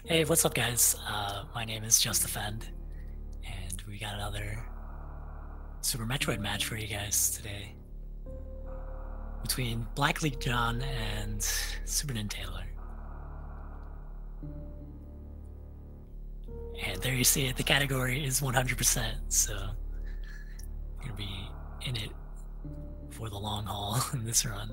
Hey, what's up, guys? My name is JustDefend, and we got another Super Metroid match for you guys today between BlackEliteJohn and SuperNinTaylor. And there you see it, the category is 100%, so we're gonna be in it for the long haul in this run.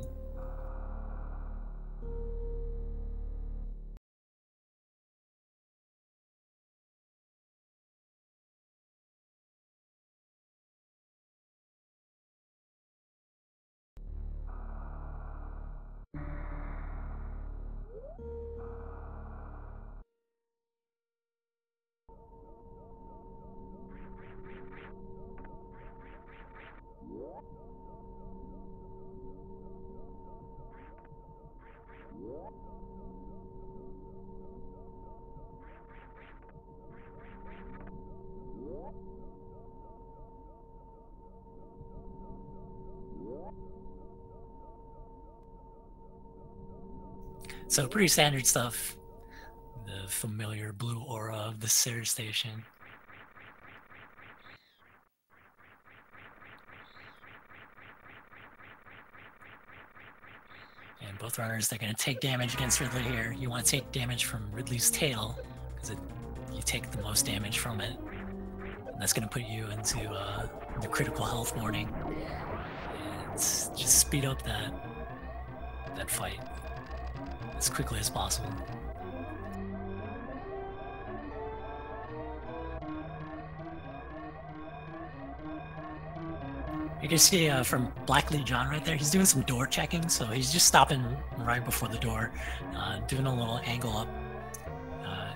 So pretty standard stuff. The familiar blue aura of the Sarah station. And both runners, they're going to take damage against Ridley here. You want to take damage from Ridley's tail, because you take the most damage from it. And that's going to put you into the critical health warning. And just speed up that fight as quickly as possible. You can see from BlackEliteJohn right there, he's doing some door checking, so he's just stopping right before the door, doing a little angle up.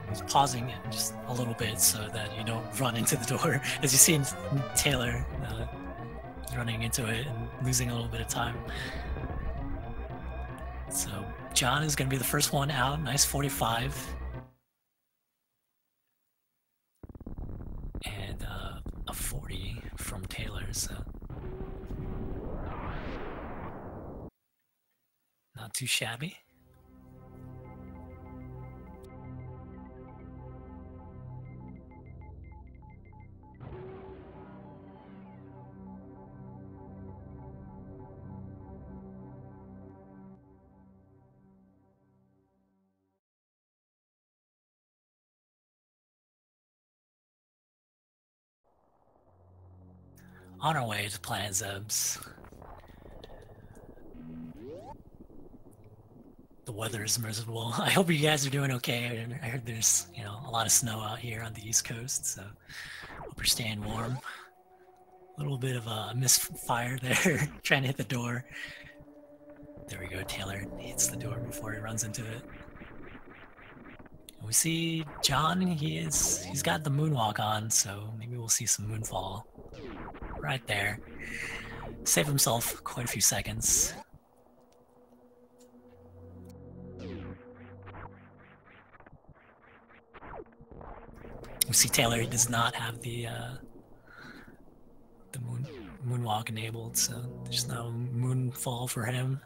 He's pausing it just a little bit so that you don't run into the door, as you see Taylor running into it and losing a little bit of time. So John is going to be the first one out, nice 45. And a 40 from Taylor, so not too shabby. On our way to Planet Zeb's. The weather is miserable. I hope you guys are doing okay. I heard there's, a lot of snow out here on the East Coast, so hope you're staying warm. A little bit of a misfire there, trying to hit the door. There we go, Taylor hits the door before he runs into it. We see John, he's got the moonwalk on, so maybe we'll see some moonfall right there. Save himself quite a few seconds. We see Taylor, he does not have the moonwalk enabled, so there's no moonfall for him.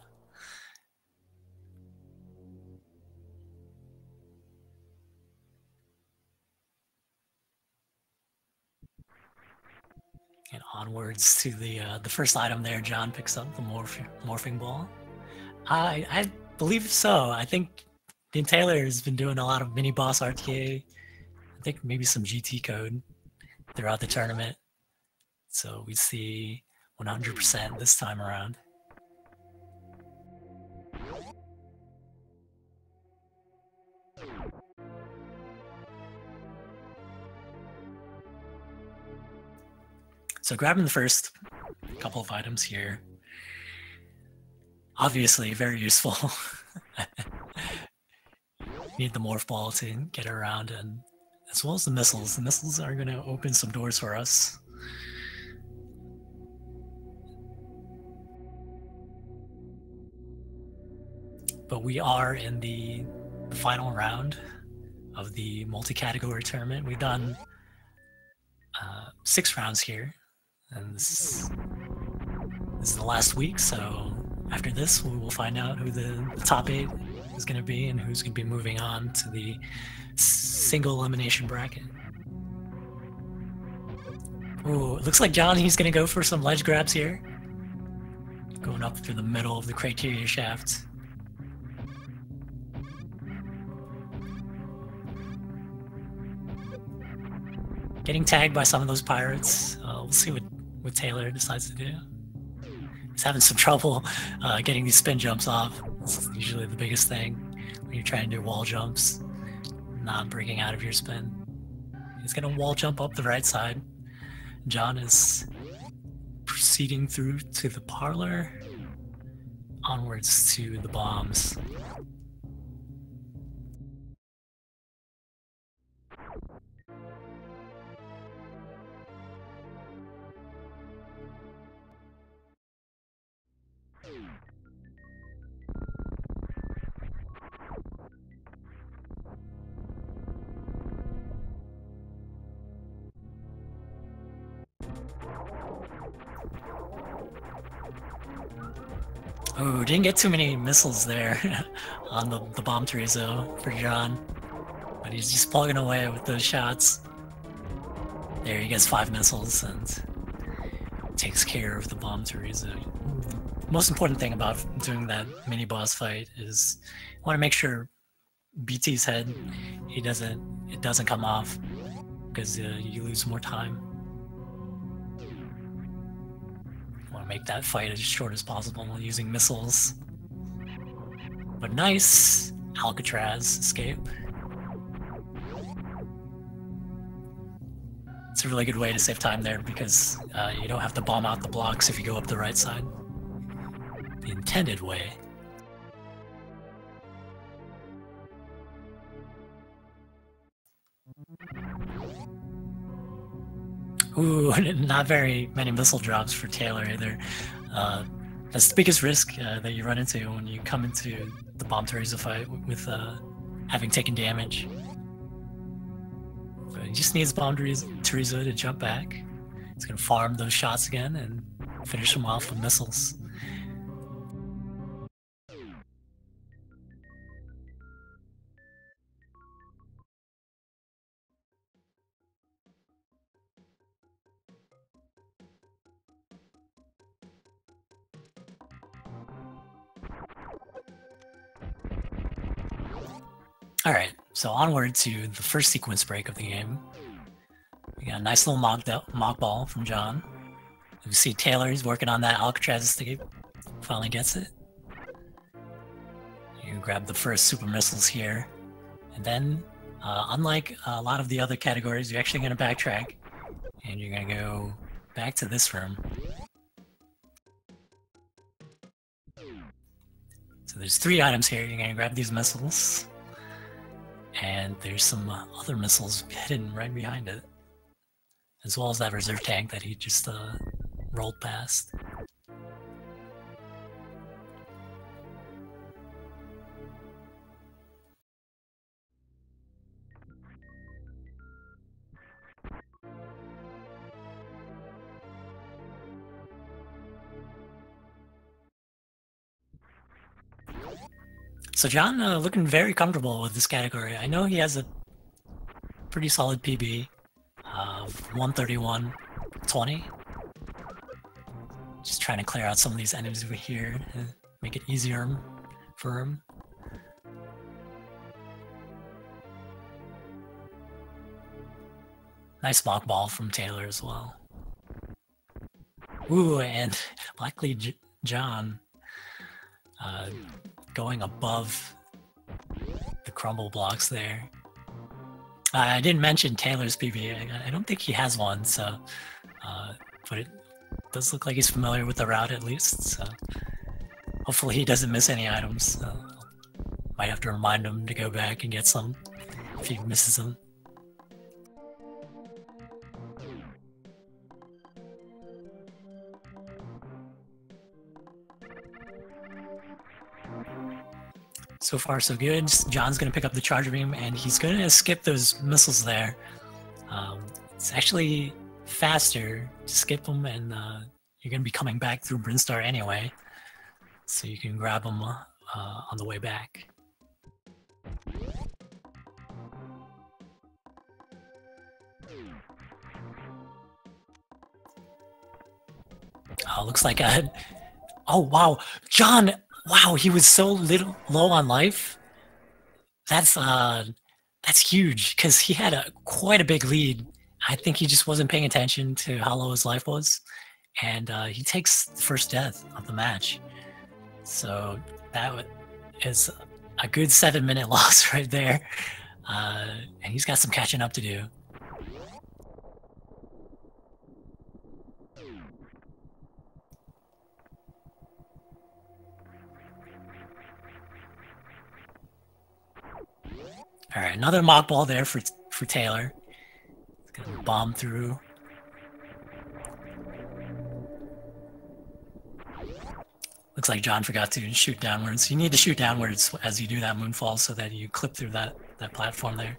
And onwards to the first item there, John picks up the morphing ball. I believe so. I think Taylor has been doing a lot of mini boss RTA. I think maybe some GT code throughout the tournament. So we see 100% this time around. So grabbing the first couple of items here. Obviously very useful. Need the morph ball to get around, and as well as the missiles. The missiles are going to open some doors for us. But we are in the final round of the multi-category tournament. We've done 6 rounds here, and this is the last week, so After this, we will find out who the top 8 is going to be and who's going to be moving on to the single elimination bracket. Ooh, it looks like John, he's going to go for some ledge grabs here. Going up through the middle of the criteria shaft. Getting tagged by some of those pirates. We'll see what Taylor decides to do. He's having some trouble getting these spin jumps off. This is usually the biggest thing when you're trying to do wall jumps, not breaking out of your spin. He's going to wall jump up the right side. John is proceeding through to the parlor, onwards to the bombs. Oh, didn't get too many missiles there on the bomb chorizo for John. But he's just plugging away with those shots. There, he gets 5 missiles and takes care of the bomb chorizo. The most important thing about doing that mini boss fight is you want to make sure BT's head, it doesn't come off, because you lose more time. Make that fight as short as possible using missiles. But nice Alcatraz escape. It's a really good way to save time there because you don't have to bomb out the blocks if you go up the right side. The intended way. Ooh, not very many missile drops for Taylor either. That's the biggest risk that you run into when you come into the bomb chorizo fight with having taken damage. But he just needs bomb chorizo to jump back. He's going to farm those shots again and finish them off with missiles. Alright, so onward to the first sequence break of the game. We got a nice little mock ball from John. You see Taylor, he's working on that Alcatraz escape. Finally gets it. You grab the first super missiles here. And then, unlike a lot of the other categories, you're actually going to backtrack. And you're going to go back to this room. So there's 3 items here. You're going to grab these missiles. And there's some other missiles hidden right behind it, as well as that reserve tank that he just rolled past. So John looking very comfortable with this category. I know he has a pretty solid PB of 131.20. Just trying to clear out some of these enemies over here to make it easier for him. Nice mock ball from Taylor as well. Ooh, and BlackEliteJohn going above the crumble blocks there. I didn't mention Taylor's PB. I don't think he has one, so but it does look like he's familiar with the route at least, so hopefully he doesn't miss any items. Might have to remind him to go back and get some if he misses them. So far, so good. John's going to pick up the charge beam, and he's going to skip those missiles there. It's actually faster to skip them, and you're going to be coming back through Brinstar anyway. so you can grab them on the way back. Oh, looks like oh wow, John! Wow, he was so low on life. That's huge because he had quite a big lead. I think he just wasn't paying attention to how low his life was, and he takes the first death of the match. So that is a good 7-minute loss right there, and he's got some catching up to do. All right, another mock ball there for Taylor. He's gonna bomb through. Looks like John forgot to shoot downwards. You need to shoot downwards as you do that moonfall so that you clip through that platform there.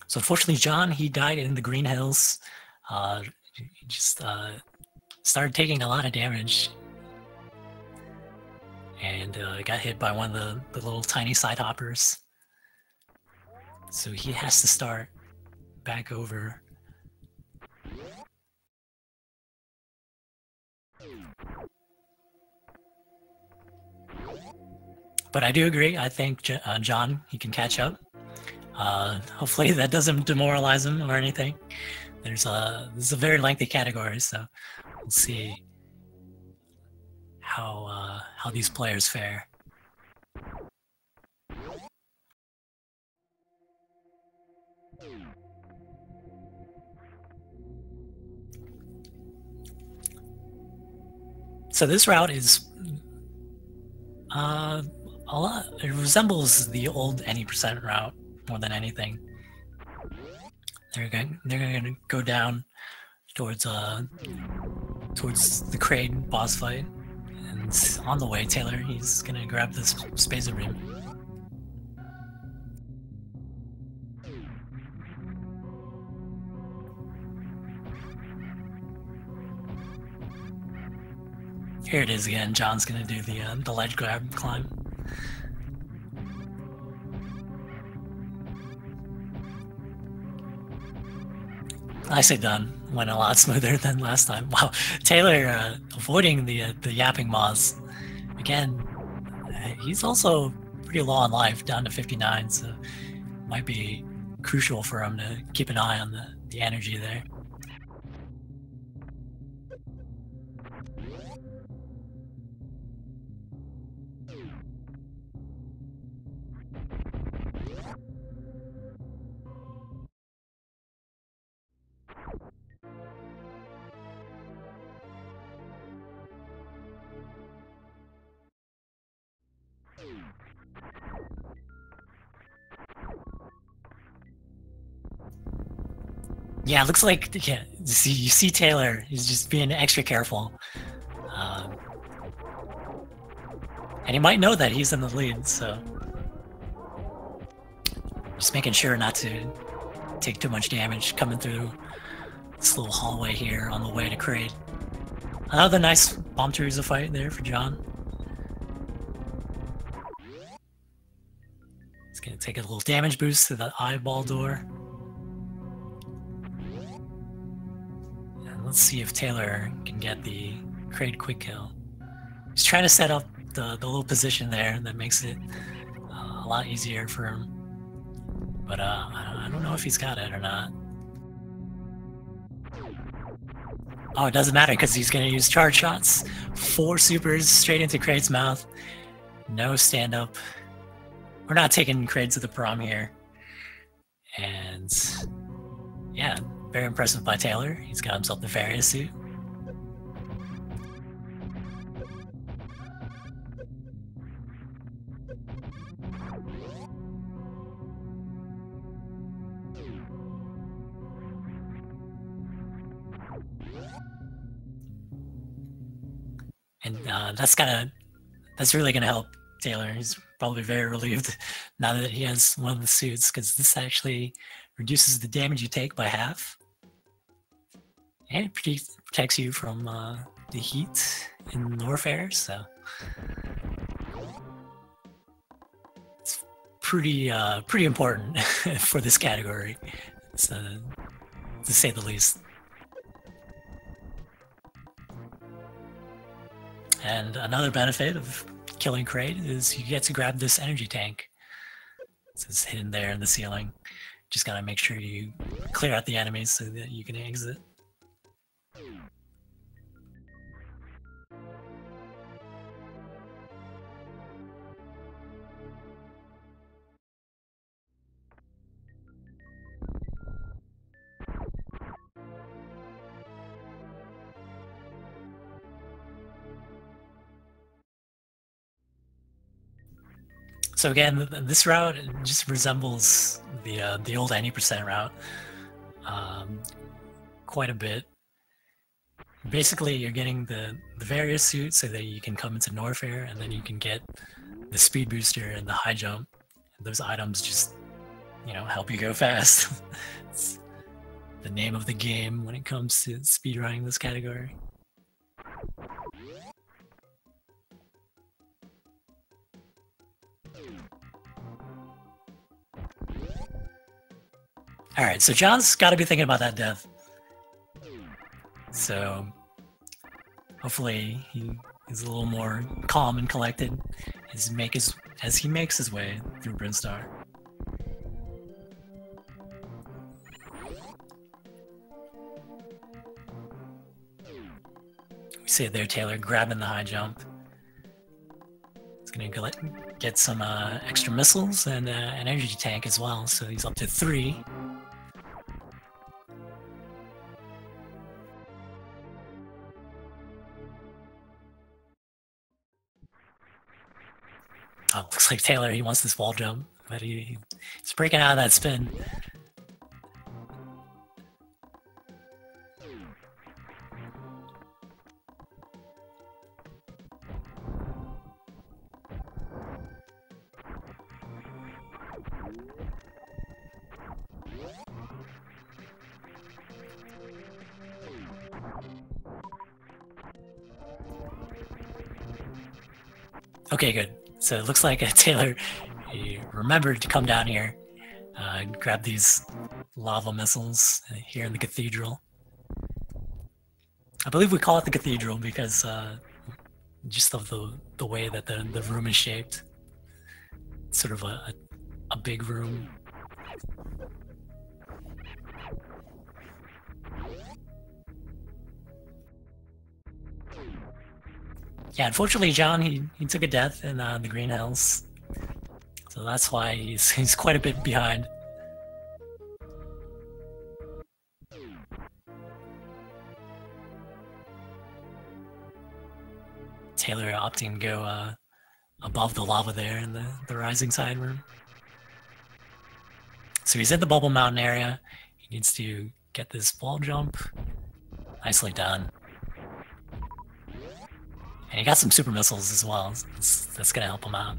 So unfortunately, John, he died in the Green Hills. He just started taking a lot of damage. And got hit by one of the little tiny side hoppers. So he has to start back over. But I do agree. I think John, he can catch up. Hopefully that doesn't demoralize him or anything. This is a very lengthy category, so we'll see how these players fare. So this route is a lot. It resembles the old any percent route more than anything. They're gonna go down towards the Kraid boss fight, and on the way, Taylor, he's gonna grab this Spacer Beam. Here it is again. John's gonna do the ledge grab climb. Nicely done. Went a lot smoother than last time. Wow, Taylor avoiding the yapping moths. Again, he's also pretty low on life, down to 59, so might be crucial for him to keep an eye on the energy there. Yeah, it looks like you see Taylor. He's just being extra careful, and he might know that he's in the lead. So just making sure not to take too much damage coming through this little hallway here on the way to Kraid. Another nice bomb Teresa fight there for John. He's gonna take a little damage boost to the eyeball door. Let's see if Taylor can get the Kraid quick kill. He's trying to set up the little position there that makes it a lot easier for him. But I don't know if he's got it or not. Oh, it doesn't matter because he's going to use charge shots. 4 supers straight into Kraid's mouth. No stand up. We're not taking Kraid to the prom here. And yeah, very impressive by Taylor. He's got himself the Various suit. And that's kind of That's really going to help Taylor. He's probably very relieved now that he has one of the suits, because this actually reduces the damage you take by half. And it protects you from the heat in Norfair, so it's pretty important for this category, so, to say the least. And another benefit of killing Kraid is you get to grab this energy tank. It's hidden there in the ceiling. Just gotta make sure you clear out the enemies so that you can exit. So again, this route just resembles the old 90% route quite a bit. Basically, you're getting the various suits so that you can come into Norfair, and then you can get the speed booster and the high jump. And those items just, help you go fast. It's the name of the game when it comes to speedrunning this category. Alright, so John's got to be thinking about that death. So hopefully he's a little more calm and collected as he makes his way through Brinstar. We see it there, Taylor grabbing the high jump. He's gonna get some extra missiles and an energy tank as well, so he's up to 3. Oh, looks like Taylor, he wants this wall jump, but he's breaking out of that spin. Okay, good. So it looks like Taylor, he remembered to come down here, grab these lava missiles here in the cathedral. I believe we call it the cathedral because just of the way that the room is shaped. It's sort of a big room. Yeah, unfortunately, John, he took a death in the Green Hills. So that's why he's quite a bit behind. Taylor opting to go above the lava there in the Rising Side room. So he's in the Bubble Mountain area. He needs to get this wall jump. Nicely done. And he got some super missiles as well. That's gonna help him out.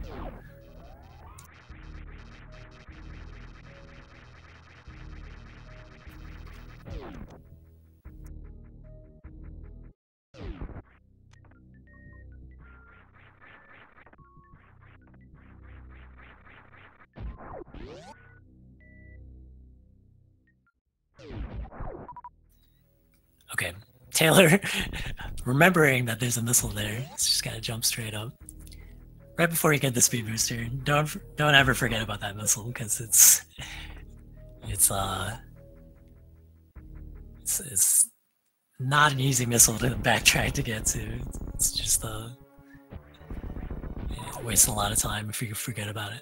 Okay, Taylor, remembering that there's a missile there, it's just gotta jump straight up. Right before you get the speed booster, don't ever forget about that missile, because it's not an easy missile to backtrack to get to. It's just it wastes a lot of time if you forget about it.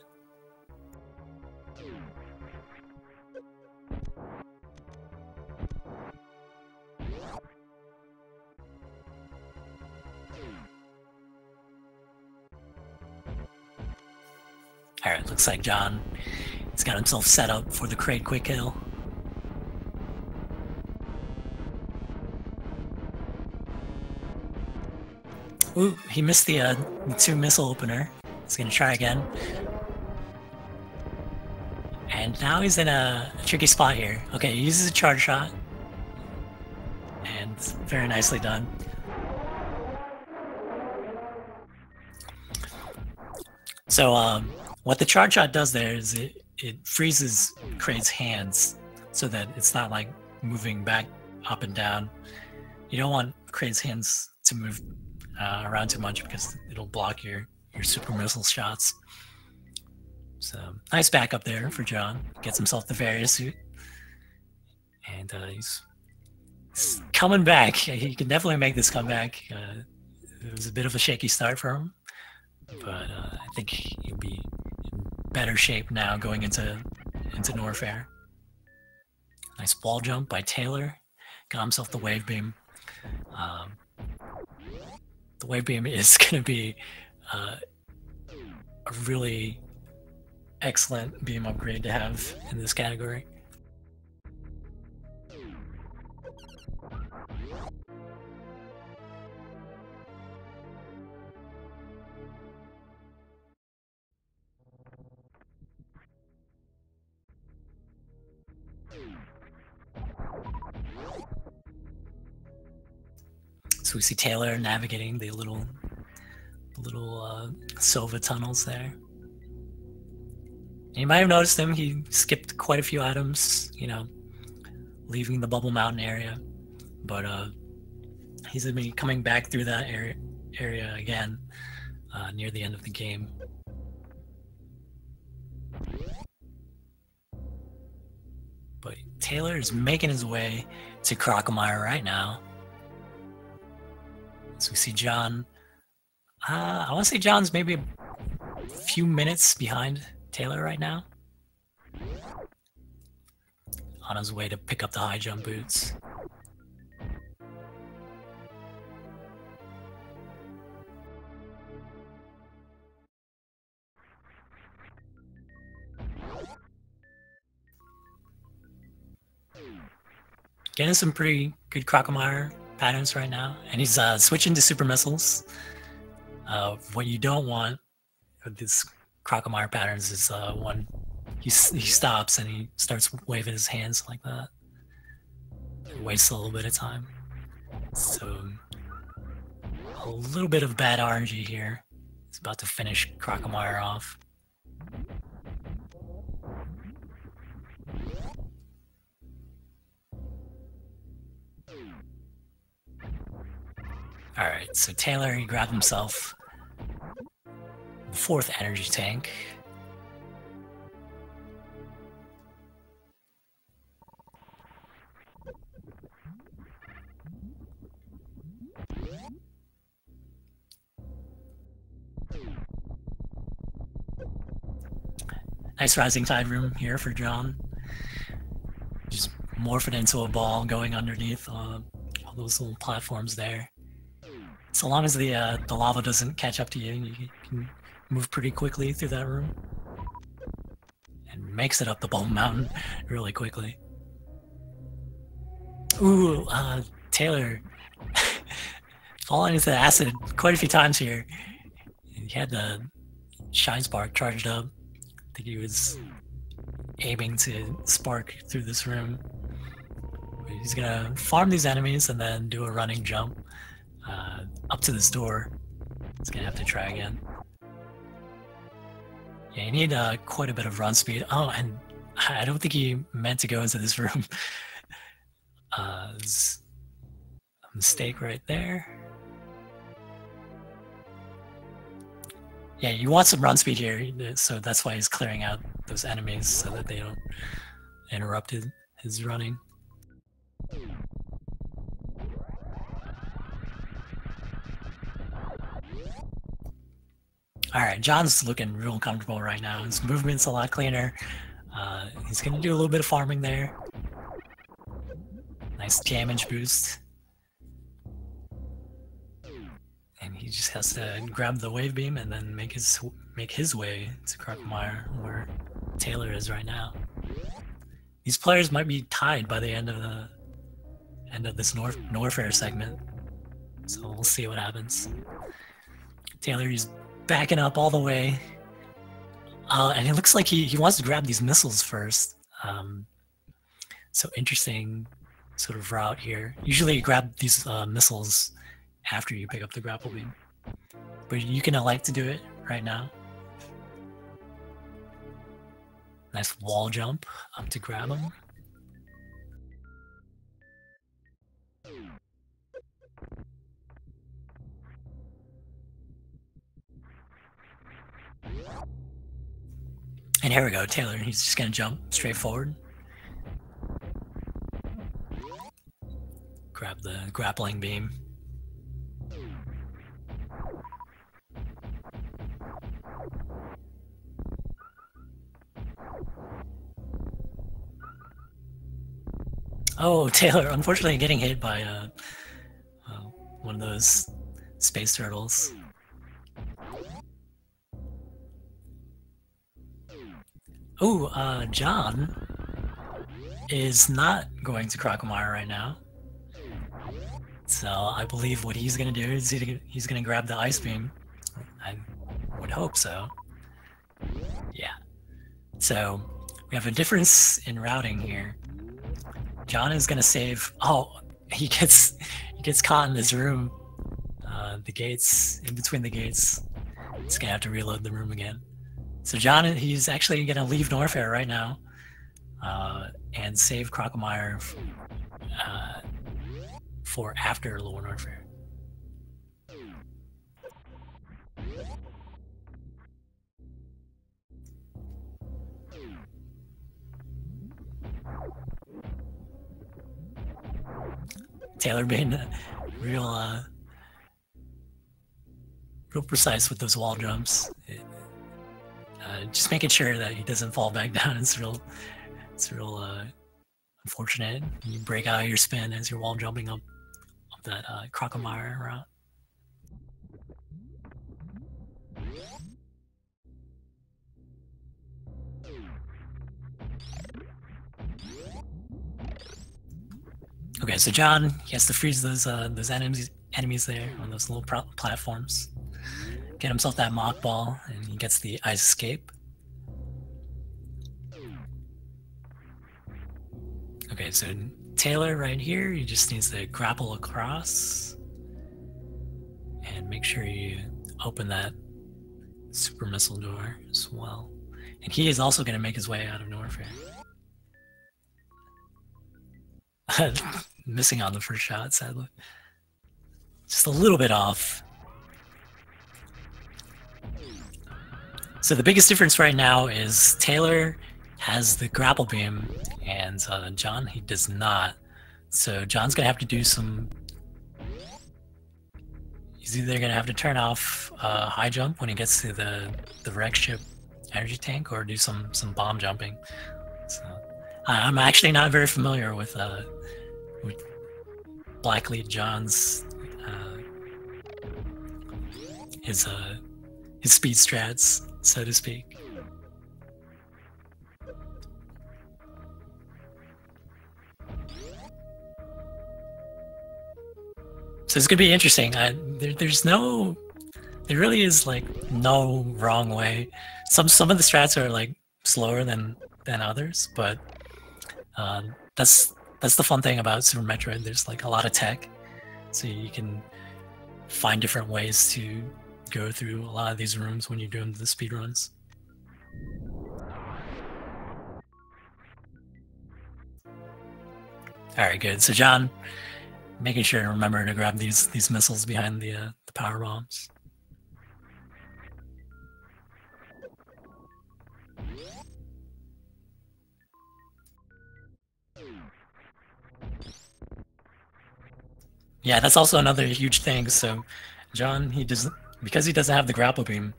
Alright, looks like John has got himself set up for the Kraid quick kill. Ooh, he missed the 2 missile opener. He's gonna try again. And now he's in a tricky spot here. Okay, he uses a charge shot. And very nicely done. So what the charge shot does there is it freezes Kraid's hands so that it's not like moving back up and down. You don't want Kraid's hands to move around too much because it'll block your super missile shots. So nice backup there for John. Gets himself the Varia suit. And he's coming back. He can definitely make this comeback. It was a bit of a shaky start for him, but I think he'll be in better shape now going into Norfair. Nice ball jump by Taylor. Got himself the wave beam. The wave beam is going to be a really excellent beam upgrade to have in this category. So we see Taylor navigating the little Sova tunnels there. And you might have noticed him, he skipped quite a few items, you know, leaving the Bubble Mountain area. But he's gonna be coming back through that area again near the end of the game. But Taylor is making his way to Crocomire right now. So we see John. I want to say John's maybe a few minutes behind Taylor right now. On his way to pick up the high jump boots. Getting some pretty good Crocomire patterns right now, and he's switching to super missiles. What you don't want with these Crocomire patterns is when he stops and he starts waving his hands like that. It wastes a little bit of time. So a little bit of bad RNG here. He's about to finish Crocomire off. Alright, so Taylor, he grabbed himself the 4th energy tank. Nice rising tide room here for John. Just morph it into a ball going underneath all those little platforms there. So long as the lava doesn't catch up to you, you can move pretty quickly through that room. And makes it up the Bubble Mountain really quickly. Ooh, Taylor falling into the acid quite a few times here. He had the Shine Spark charged up. I think he was aiming to spark through this room. He's gonna farm these enemies and then do a running jump up to this door. He's gonna have to try again. Yeah, you need quite a bit of run speed. Oh, and I don't think he meant to go into this room. There's a mistake right there. Yeah, you want some run speed here, so that's why he's clearing out those enemies so that they don't interrupt his running. Alright, John's looking real comfortable right now. His movement's a lot cleaner. He's going to do a little bit of farming there. Nice damage boost. And he just has to grab the wave beam and then make his way to Crocomire, where Taylor is right now. These players might be tied by the end of this Norfair segment. So we'll see what happens. Taylor, he's backing up all the way. And it looks like he wants to grab these missiles first. So interesting sort of route here. Usually you grab these missiles after you pick up the grapple beam. But you can elect to do it right now. Nice wall jump up to grab them. And here we go, Taylor. He's just gonna jump straight forward. Grab the grappling beam. Oh, Taylor, unfortunately getting hit by one of those space turtles. Oh, John is not going to Crocomire right now. So I believe what he's going to do is he's going to grab the ice beam. I would hope so. Yeah. So we have a difference in routing here. John is going to save... Oh, he gets caught in this room. The gates, in between the gates. He's going to have to reload the room again. So John, he's actually going to leave Norfair right now and save Crocomire for after Lower Norfair. Taylor being real precise with those wall jumps. Just making sure that he doesn't fall back down. It's real unfortunate. You break out of your spin as you're wall jumping up that Crocomire route. Okay, so John, he has to freeze those enemies there on those little platforms. Get himself that mock ball, and he gets the ice escape. Okay, so Taylor right here, he just needs to grapple across and make sure you open that super missile door as well. And he is also going to make his way out of Norfair. Missing on the first shot, sadly. Just a little bit off. So the biggest difference right now is Taylor has the grapple beam and John, he does not. So John's gonna have to do some... He's either gonna have to turn off high jump when he gets to the wreck ship energy tank, or do some bomb jumping. So I'm actually not very familiar with BlackEliteJohn's his speed strats, so to speak. So it's gonna be interesting. There really is like no wrong way. Some of the strats are like slower than others, but that's the fun thing about Super Metroid. There's like a lot of tech, so you can find different ways to go through a lot of these rooms when you're doing the speed runs. All right, good. So John, making sure to remember to grab these missiles behind the power bombs. Yeah, that's also another huge thing. So John, because he doesn't have the grapple beam,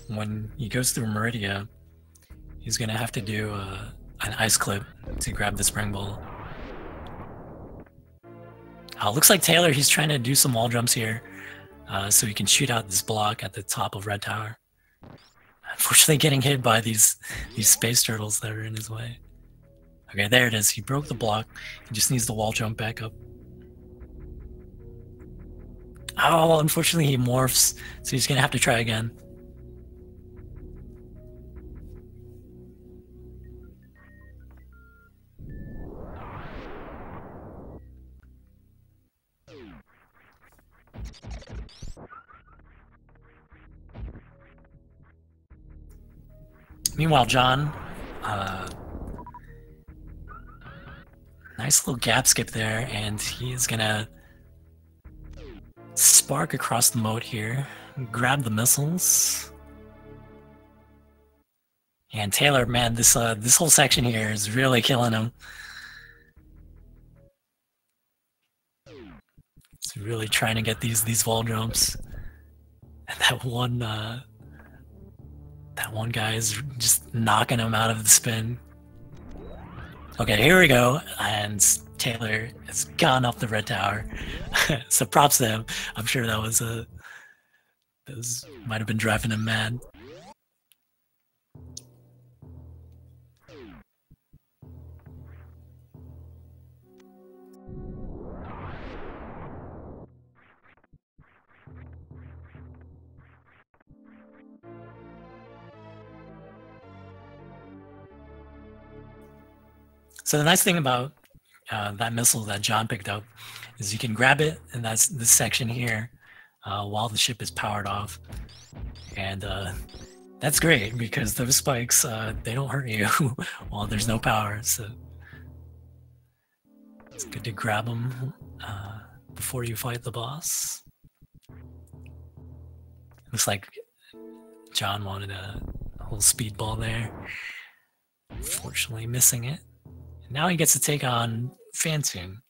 when he goes through Meridia, he's gonna have to do an ice clip to grab the spring ball. Looks like Taylor, he's trying to do some wall jumps here, so he can shoot out this block at the top of Red Tower. Unfortunately, getting hit by these space turtles that are in his way. Okay, there it is. He broke the block. He just needs the wall jump back up. Oh, unfortunately he morphs, so he's gonna have to try again. Meanwhile, John, nice little gap skip there, and he is gonna spark across the moat here, grab the missiles. And Taylor, man, this whole section here is really killing him. He's really trying to get these wall jumps. And that one guy is just knocking him out of the spin. Okay, here we go. And Taylor has gone up the red tower. So props to him. I'm sure that might have been driving him mad. So the nice thing about that missile that John picked up is you can grab it, and that's this section here while the ship is powered off. And that's great because those spikes, they don't hurt you while there's no power. So it's good to grab them before you fight the boss. Looks like John wanted a whole speedball there. Unfortunately missing it. Now he gets to take on Phantoon.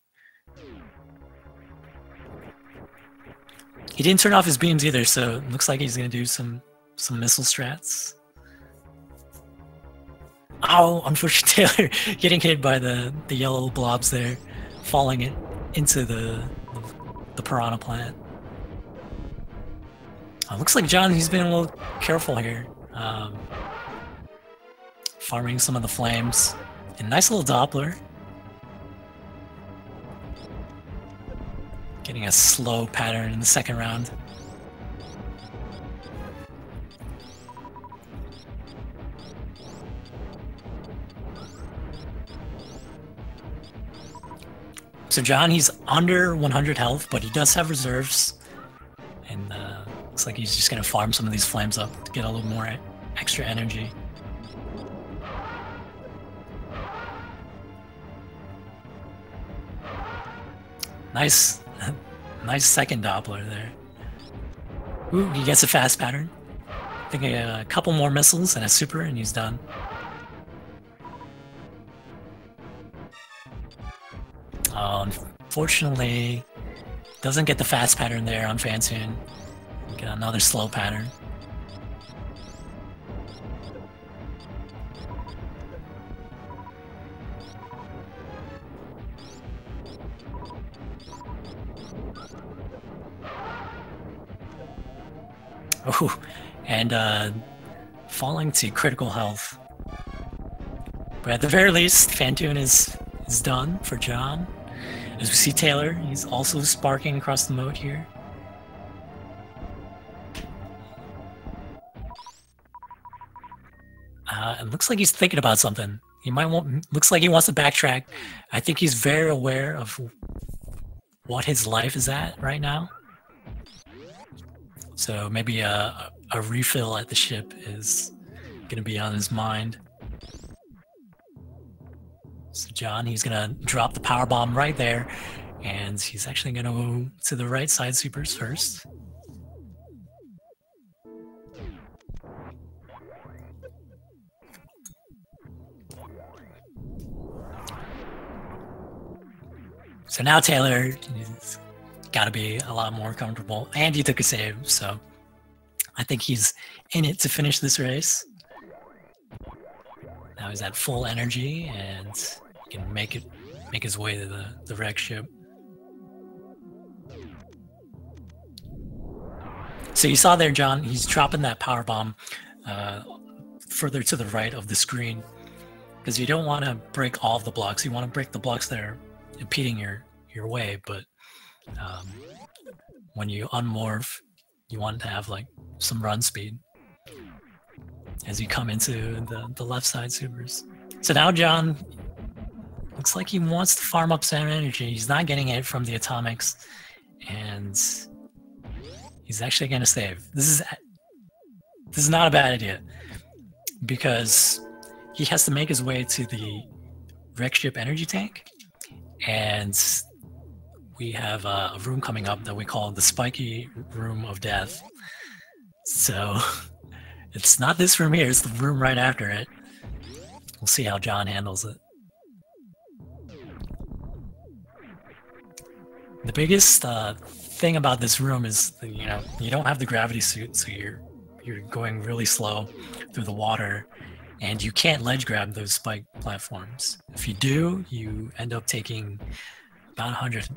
He didn't turn off his beams either, so it looks like he's gonna do some missile strats. Oh, unfortunately, Taylor getting hit by the yellow blobs there, falling it into the piranha plant. Looks like John, he's been a little careful here. Farming some of the flames. A nice little Doppler. Getting a slow pattern in the second round. So John, he's under 100 health, but he does have reserves. And looks like he's just going to farm some of these flames up to get a little more extra energy. Nice, nice second Doppler there. Ooh, he gets a fast pattern. I think a couple more missiles and a super, and he's done. Unfortunately, doesn't get the fast pattern there on Phantoon. Get another slow pattern. Oh, and falling to critical health. But at the very least, Phantoon is done for John. As we see Taylor, he's also sparking across the moat here. It looks like he's thinking about something. He might want. Looks like he wants to backtrack. I think he's very aware of what his life is at right now. So maybe a refill at the ship is going to be on his mind. So John, he's going to drop the power bomb right there, and he's actually going to go to the right side supers first. So now Taylor, he's got to be a lot more comfortable, and he took a save, so I think he's in it to finish this race. Now he's at full energy, and he can make his way to the wreck ship. So you saw there, John, he's dropping that power bomb further to the right of the screen, because you don't want to break all of the blocks. You want to break the blocks that are impeding your way, but when you unmorph, you want to have like some run speed as you come into the left side supers. So now John looks like he wants to farm up some energy. He's not getting it from the atomics, and he's actually going to save. This is not a bad idea, because he has to make his way to the wreck ship energy tank, and we have a room coming up that we call the spiky room of death. So it's not this room here, it's the room right after it. We'll see how John handles it. The biggest thing about this room is that, you don't have the gravity suit, so you're going really slow through the water, and you can't ledge grab those spike platforms. If you do, you end up taking about 100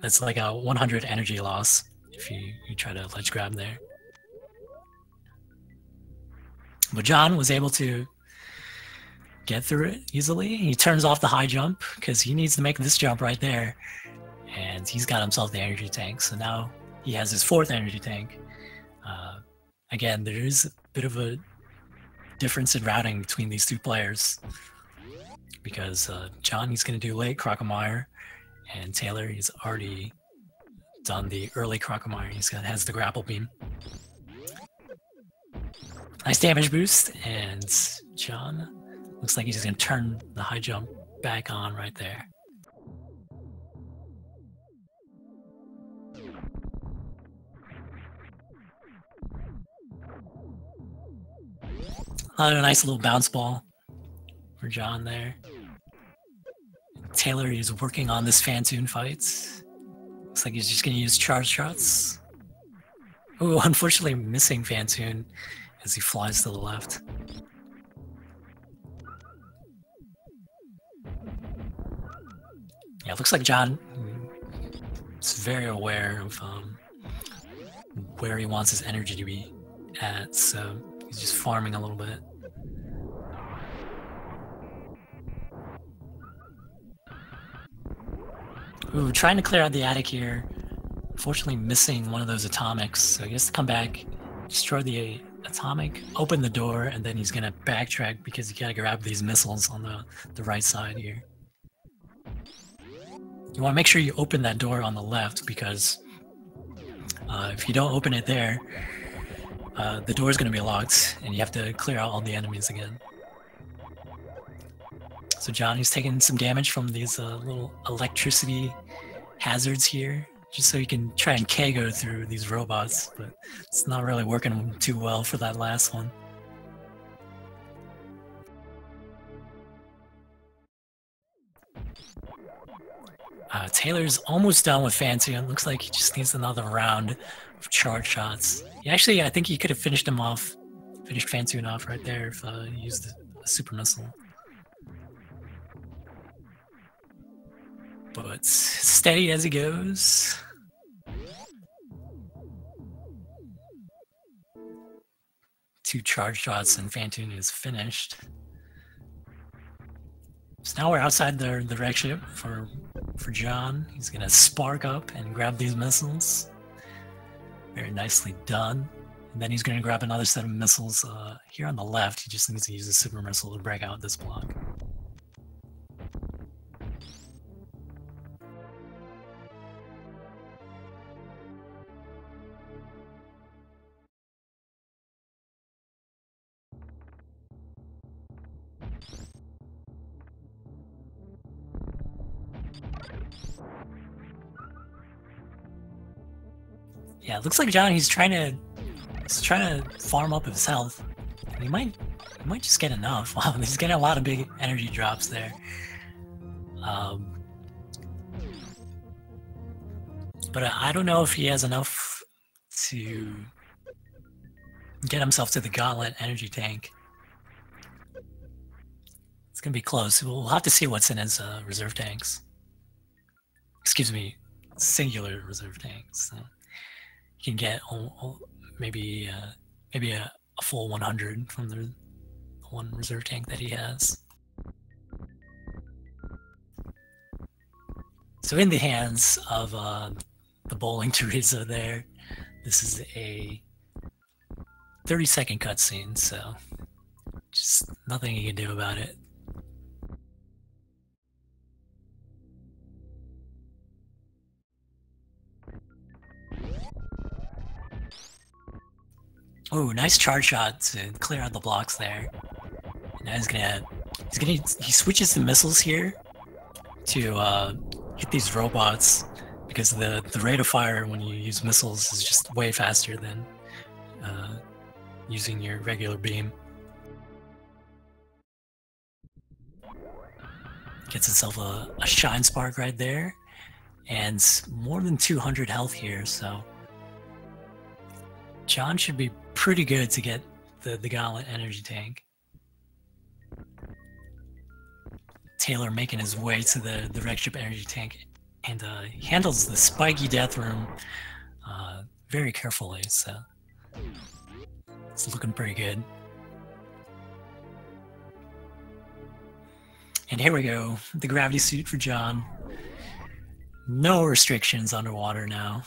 that's like a 100 energy loss if you try to ledge grab there. But John was able to get through it easily. He turns off the high jump because he needs to make this jump right there, and he's got himself the energy tank. So now he has his 4th energy tank. Again, there is a bit of a difference in routing between these two players, because John, he's going to do late Crocomire, and Taylor, he's already done the early Crocomire. Has the grapple beam. Nice damage boost, and John looks like he's going to turn the high jump back on right there. Another nice little bounce ball for John there. Taylor is working on this Phantoon fight. Looks like he's just going to use charge shots. Oh, unfortunately missing Phantoon as he flies to the left. Yeah, it looks like John is very aware of where he wants his energy to be at, so he's just farming a little bit. Ooh, trying to clear out the attic here. Unfortunately missing one of those atomics, so he has to come back, destroy the atomic, open the door, and then he's gonna backtrack because you gotta grab these missiles on the right side here. You want to make sure you open that door on the left, because if you don't open it there, the door is going to be locked, and you have to clear out all the enemies again. So Johnny's taking some damage from these little electricity hazards here, just so you can try and KO through these robots, but it's not really working too well for that last one. Taylor's almost done with Phantoon. Looks like he just needs another round of charge shots. Actually, I think he could have finished him off, finished Phantoon off right there if he used a super missile. But steady as he goes. Two charge shots and Phantoon is finished. So now we're outside the wreck ship for John. He's gonna spark up and grab these missiles. Very nicely done. And then he's gonna grab another set of missiles here on the left. He just needs to use a super missile to break out this block. Yeah, it looks like John, he's trying to farm up his health. He might just get enough. Wow, he's getting a lot of big energy drops there. But I don't know if he has enough to get himself to the Gauntlet energy tank. It's gonna be close. We'll have to see what's in his reserve tanks. Excuse me, singular reserve tanks. So you can get maybe a full 100 from the one reserve tank that he has. So in the hands of the bowling Teresa there, this is a 30-second cutscene, so just nothing you can do about it. Oh, nice charge shot to clear out the blocks there. Now he switches the missiles here to hit these robots, because the rate of fire when you use missiles is just way faster than using your regular beam. Gets itself a shine spark right there, and more than 200 health here, so John should be pretty good to get the Gauntlet energy tank. Taylor making his way to the wreck ship energy tank, and he handles the spiky death room very carefully, so it's looking pretty good. And here we go, the gravity suit for John. No restrictions underwater now.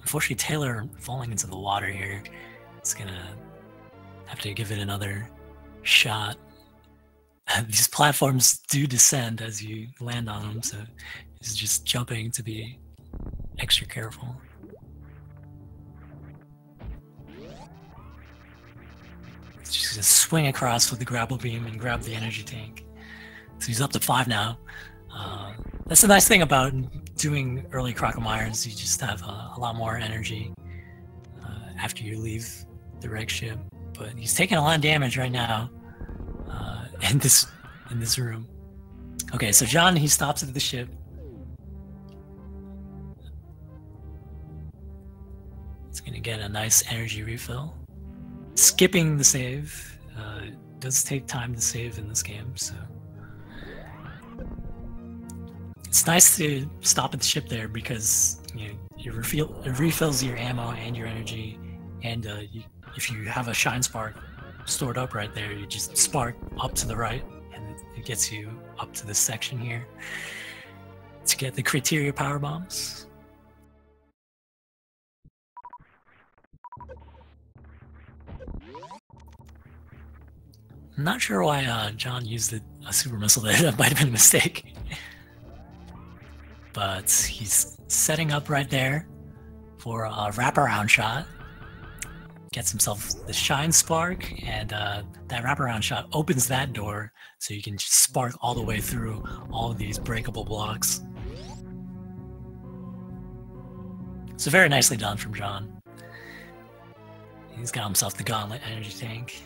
Unfortunately, Taylor falling into the water here, it's gonna have to give it another shot. These platforms do descend as you land on them, so he's just jumping to be extra careful. He's just gonna swing across with the grapple beam and grab the energy tank. So he's up to 5 now. That's the nice thing about doing early Crocomires. You just have a lot more energy after you leave the wreck ship. But he's taking a lot of damage right now in this room. Okay, so John, he stops at the ship. It's gonna get a nice energy refill. Skipping the save. It does take time to save in this game, so it's nice to stop at the ship there, because it refills your ammo and your energy, and if you have a shine spark stored up right there, you just spark up to the right, and it gets you up to this section here to get the criteria power bombs. I'm not sure why John used a super missile there. That might have been a mistake. But he's setting up right there for a wraparound shot. Gets himself the shine spark, and that wraparound shot opens that door, so you can just spark all the way through all of these breakable blocks. So very nicely done from John. He's got himself the Gauntlet energy tank.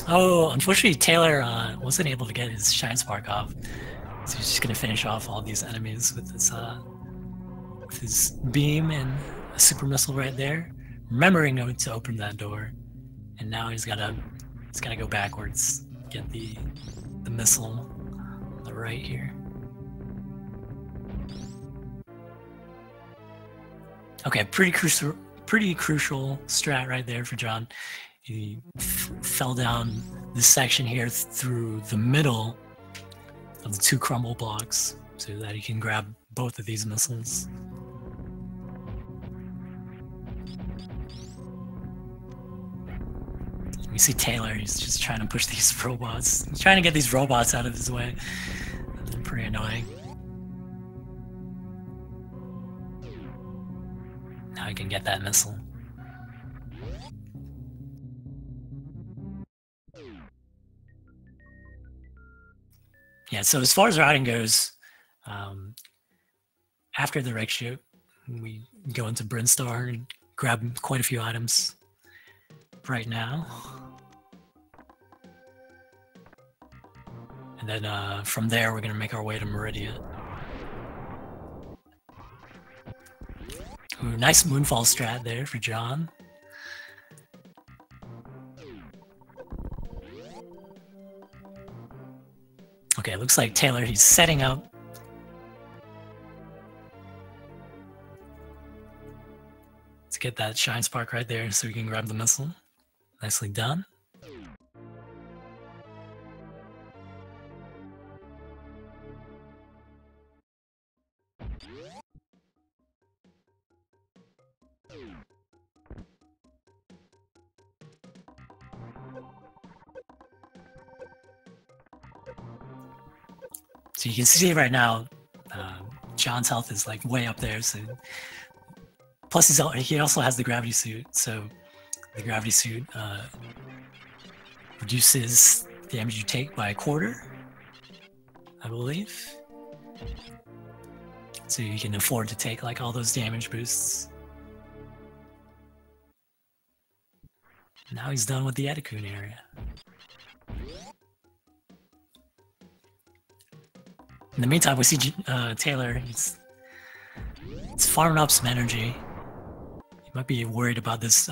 Oh, unfortunately, Taylor wasn't able to get his shine spark off, so he's just gonna finish off all these enemies with his beam and a super missile right there, remembering to open that door, and now he's gotta go backwards, get the missile on the right here. Okay, pretty crucial strat right there for John. He fell down this section here through the middle of the 2 crumble blocks, so that he can grab both of these missiles. We see Taylor, he's just trying to push these robots. He's trying to get these robots out of his way. They're pretty annoying. Now he can get that missile. Yeah, so as far as routing goes, after the wreck ship, we go into Brinstar and grab quite a few items right now. And then from there, we're going to make our way to Meridia. Ooh, nice Moonfall strat there for John. Okay, looks like Taylor, he's setting up get that shine spark right there so we can grab the missile. Nicely done. So you can see right now, John's health is like way up there. So plus he also has the gravity suit. So the gravity suit reduces the damage you take by 1/4, I believe. So you can afford to take like all those damage boosts. Now he's done with the Etikun area. In the meantime, we see Taylor. He's farming up some energy. He might be worried about this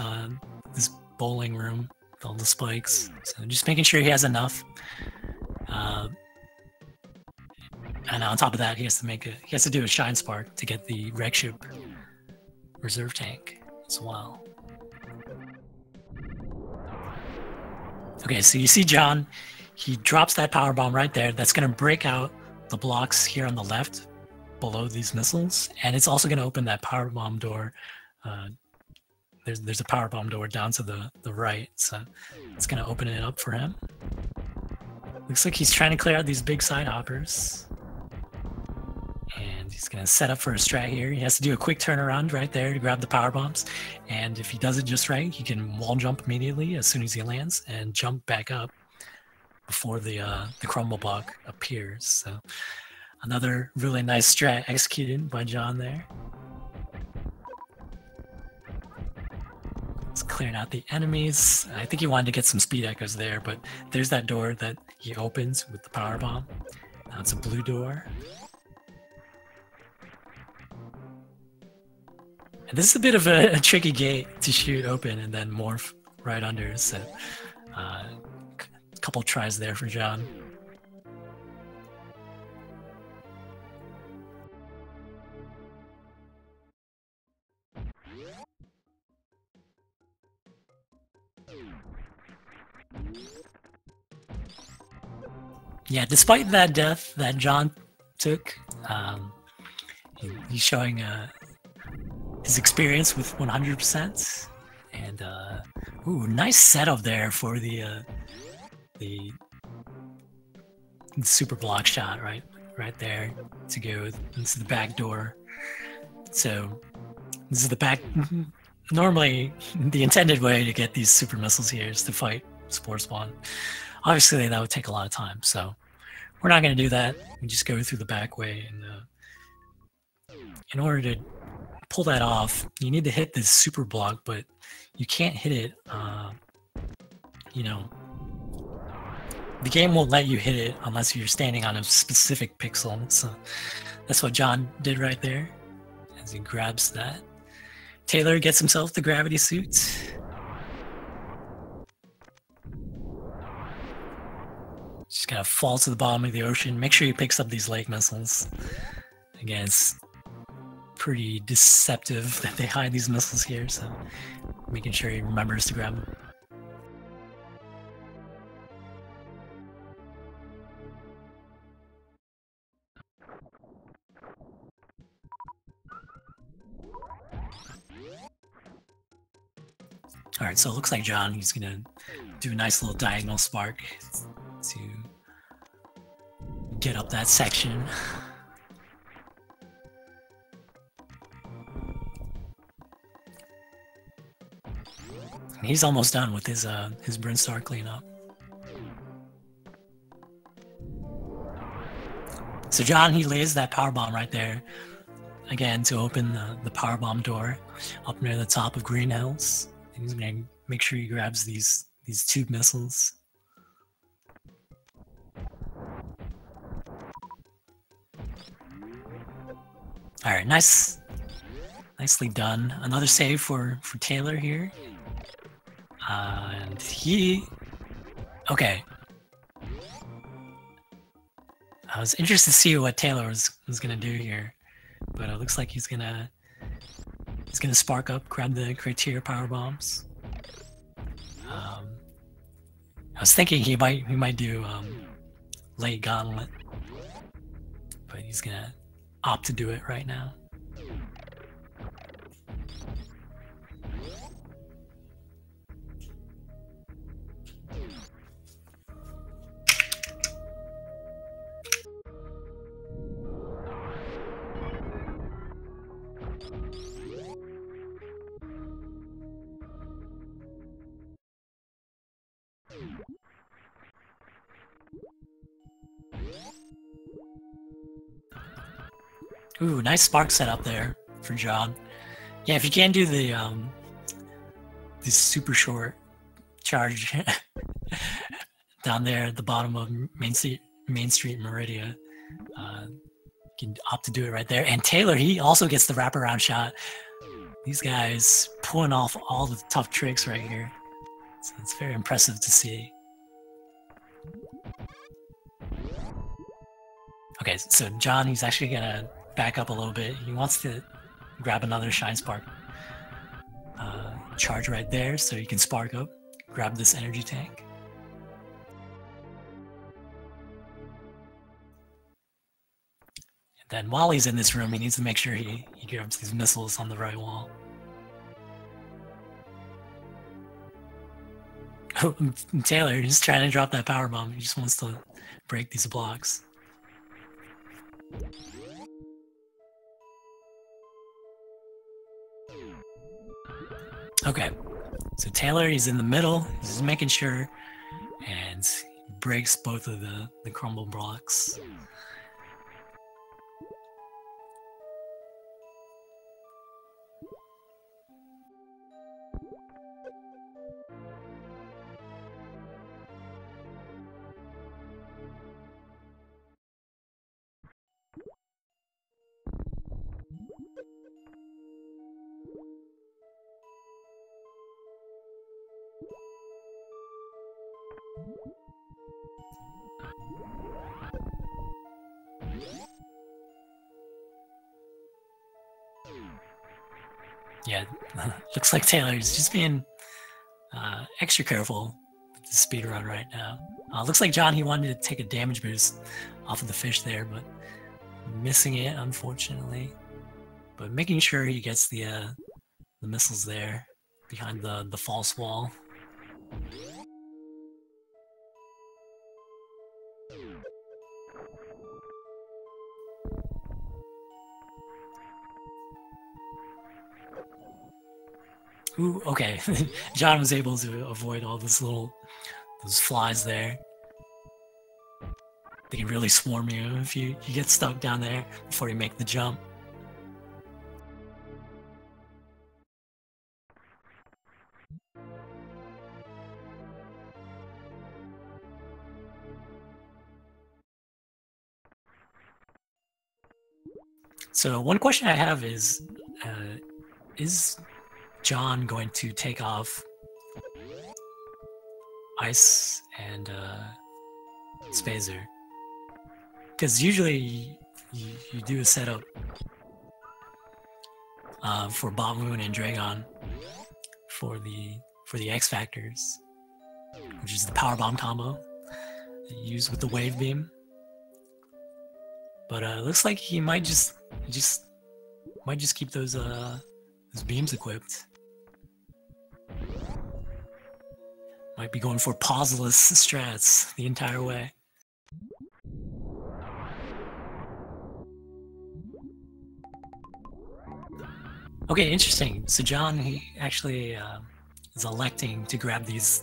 this bowling room with all the spikes. So just making sure he has enough. And on top of that, he has to do a shine spark to get the wreck ship reserve tank as well. Okay, so you see John. He drops that power bomb right there. That's going to break out the blocks here on the left below these missiles, and it's also going to open that power bomb door. There's a power bomb door down to the right, so it's going to open it up for him. Looks like he's trying to clear out these big side hoppers, and he's going to set up for a strat here. He has to do a quick turnaround right there to grab the power bombs, and if he does it just right, he can wall jump immediately as soon as he lands and jump back up before the crumble block appears. So another really nice strat executed by John there. It's clearing out the enemies. I think he wanted to get some speed echoes there, but there's that door that he opens with the power bomb. Now it's a blue door. And this is a bit of a tricky gate to shoot open and then morph right under. So couple tries there for John. Yeah, despite that death that John took, he's showing his experience with 100%. And ooh, nice setup there for the super block shot right there to go into the back door. So this is the back. Normally, the intended way to get these super missiles here is to fight Spore Spawn. Obviously, that would take a lot of time, so we're not going to do that. We just go through the back way, and in order to pull that off, you need to hit this super block, but you can't hit it. You know, the game won't let you hit it unless you're standing on a specific pixel. So that's what John did right there as he grabs that. Taylor gets himself the gravity suit. Just gotta fall to the bottom of the ocean. Make sure he picks up these lake missiles. Again, it's pretty deceptive that they hide these missiles here, so making sure he remembers to grab them. All right, so it looks like John, he's gonna do a nice little diagonal spark to get up that section. And he's almost done with his Brinstar cleanup. So John, he lays that power bomb right there, again, to open the power bomb door up near the top of Green Hills. And he's gonna make sure he grabs these tube missiles. All right, nicely done. Another save for Taylor here. And okay. I was interested to see what Taylor was gonna do here, but it looks like he's gonna He's gonna spark up, grab the criteria power bombs. I was thinking he might do late gauntlet, but he's gonna opt to do it right now. Ooh, nice spark setup there for John. Yeah, if you can't do the this super short charge down there at the bottom of Main Street Meridia, you can opt to do it right there. And Taylor, he also gets the wraparound shot. These guys pulling off all the tough tricks right here. So it's very impressive to see. Okay, so John, he's actually gonna back up a little bit. He wants to grab another Shine Spark charge right there so he can spark up, grab this energy tank. And then while he's in this room, he needs to make sure he grabs these missiles on the right wall. Taylor, he's trying to drop that power bomb. He just wants to break these blocks. Okay, so Taylor, he's in the middle. He's just making sure, and breaks both of the crumble blocks. Yeah, looks like Taylor's just being extra careful with the speed run right now. Looks like John, he wanted to take a damage boost off of the fish there, but missing it, unfortunately. But making sure he gets the missiles there behind the false wall. Ooh, okay. John was able to avoid all those flies there. They can really swarm you if you get stuck down there before you make the jump. So one question I have is John going to take off Ice and Spazer? Because usually you do a setup for Bob Moon and Dragon for the X Factors, which is the power bomb combo that you use with the wave beam. But it looks like he might just keep those beams equipped. Might be going for pauseless strats the entire way. Okay, interesting. So John, he actually is electing to grab these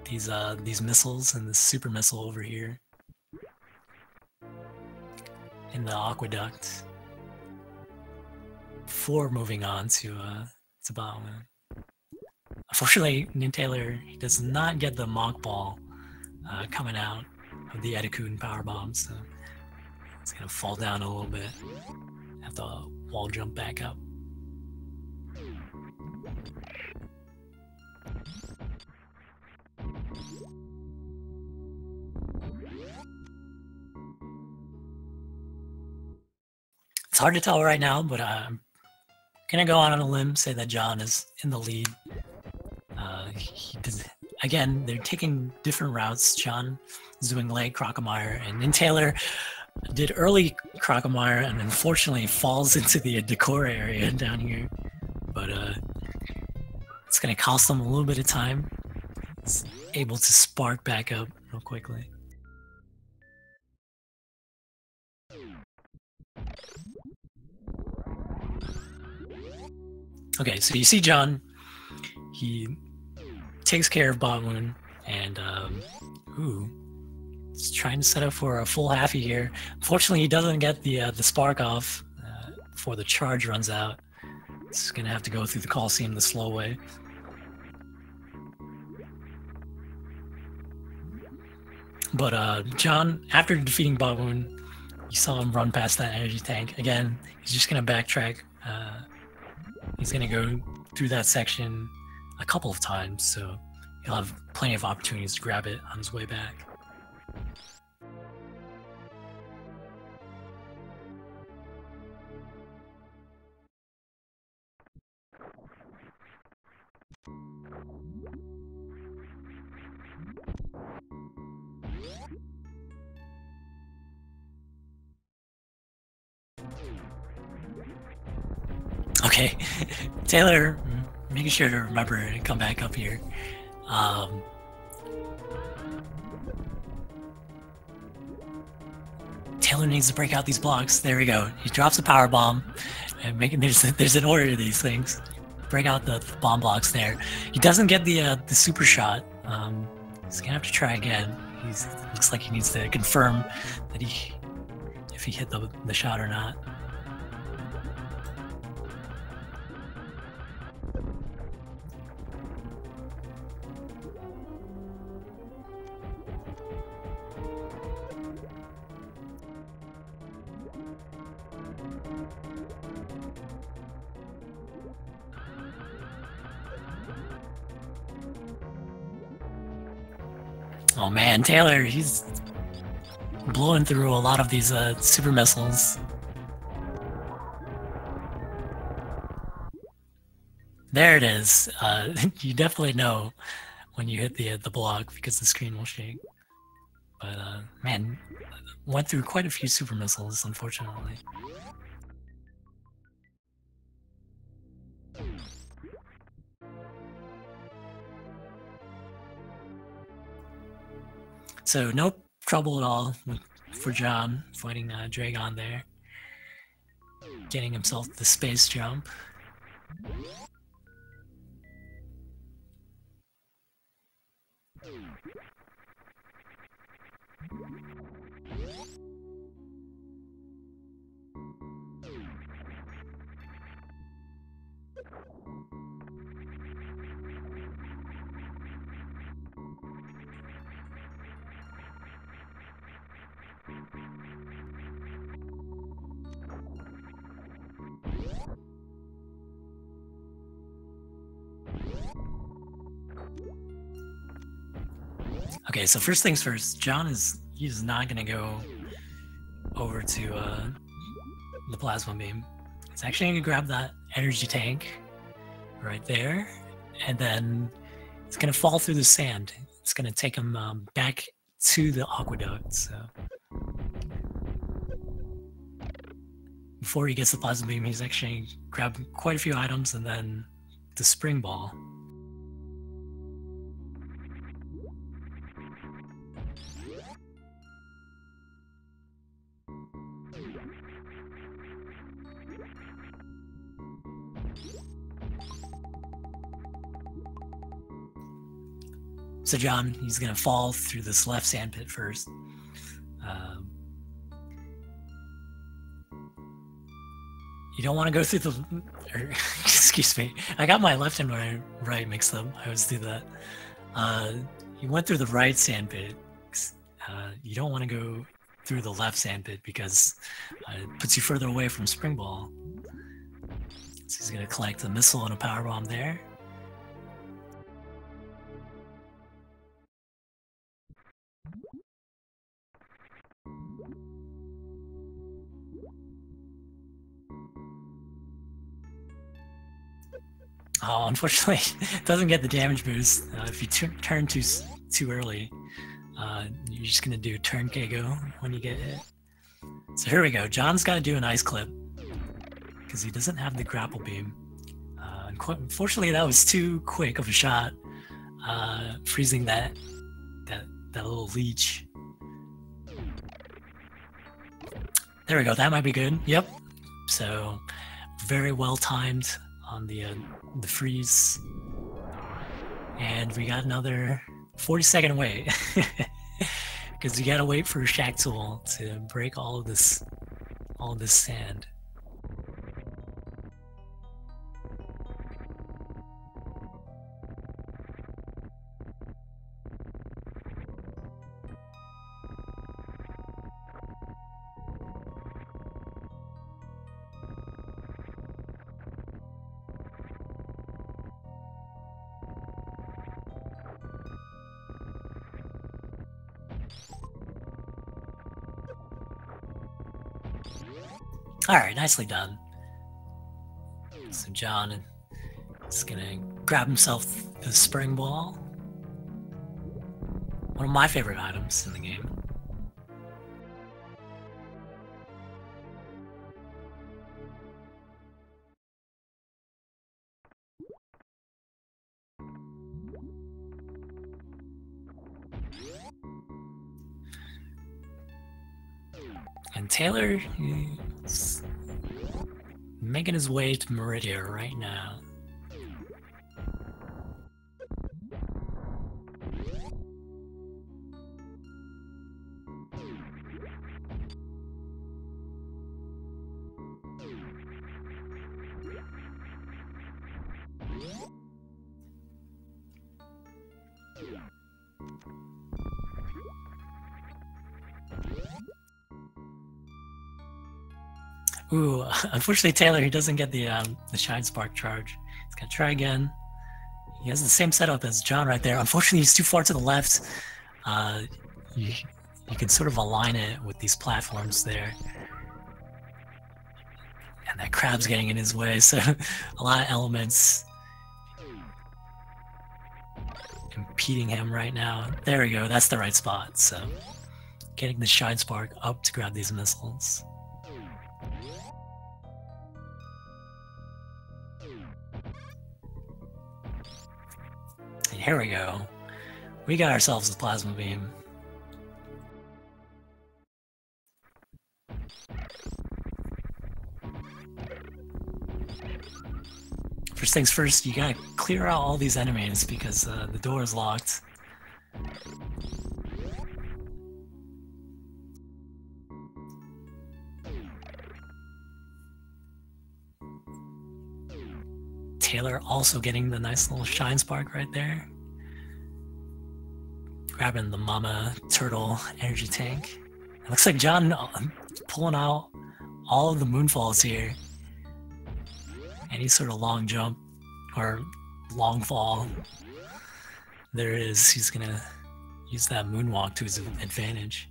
missiles and the super missile over here in the aqueduct before moving on to Bob Moon. Unfortunately, NinTaylor does not get the Mock Ball coming out of the Edikun power bomb, so it's gonna fall down a little bit. Have to wall jump back up. It's hard to tell right now, but I'm Gonna go out on a limb, say that John is in the lead. Again, they're taking different routes. John is doing late Crocomire, and NinTaylor did early Crocomire, and unfortunately falls into the decor area down here. But it's gonna cost them a little bit of time. He's able to spark back up real quickly. Okay, so you see John. He takes care of Botwoon, and he's trying to set up for a full halfie here. Unfortunately, he doesn't get the spark off before the charge runs out. He's gonna have to go through the Coliseum the slow way. But John, after defeating Botwoon, you saw him run past that energy tank. Again, he's just gonna backtrack. He's gonna go through that section a couple of times, so he'll have plenty of opportunities to grab it on his way back. Okay, Taylor, making sure to remember to come back up here. Taylor needs to break out these blocks. There we go. He drops a power bomb, and there's an order to these things. Break out the bomb blocks there. He doesn't get the super shot. He's gonna have to try again. Looks like he needs to confirm that if he hit the shot or not. Oh man, Taylor, he's blowing through a lot of these super missiles. There it is. You definitely know when you hit the block because the screen will shake. But man, went through quite a few super missiles, unfortunately. So no trouble at all for John fighting Dragon there. Getting himself the space jump. Okay, so first things first, John he's not gonna go over to the plasma beam. He's actually gonna grab that energy tank right there, and then it's gonna fall through the sand. It's gonna take him back to the aqueduct. So before he gets the plasma beam, he's actually grabbed quite a few items, and then the spring ball. So John, he's gonna fall through this left sand pit first. You don't want to go through the... excuse me. I got my left and my right mixed up. I always do that. You went through the right sand pit. You don't want to go through the left sand pit because it puts you further away from Spring Ball. So he's going to collect a missile and a power bomb there. Oh, unfortunately, it doesn't get the damage boost. If you turn too early, you're just gonna do turn KO when you get hit. So here we go. John's got to do an ice clip because he doesn't have the grapple beam. Unfortunately, that was too quick of a shot, freezing that little leech. There we go. That might be good. Yep. So very well timed on the freeze, and we got another 40-second wait because you gotta wait for Shack Tool to break all of this sand. All right, nicely done. So John is gonna grab himself the spring ball. One of my favorite items in the game. And Taylor, he's making his way to Meridia right now. Ooh, unfortunately, Taylor, he doesn't get the Shine Spark charge. He's gonna try again. He has the same setup as John right there. Unfortunately, he's too far to the left. You can sort of align it with these platforms there. And that crab's getting in his way, so a lot of elements impeding him right now. There we go, that's the right spot. So getting the Shine Spark up to grab these missiles. And here we go. We got ourselves a plasma beam. First things first, you gotta clear out all these enemies because the door is locked. Taylor also getting the nice little Shine Spark right there. Grabbing the Mama Turtle energy tank. It looks like John pulling out all of the moonfalls here. Any sort of long jump or long fall, there it is. He's gonna use that moonwalk to his advantage.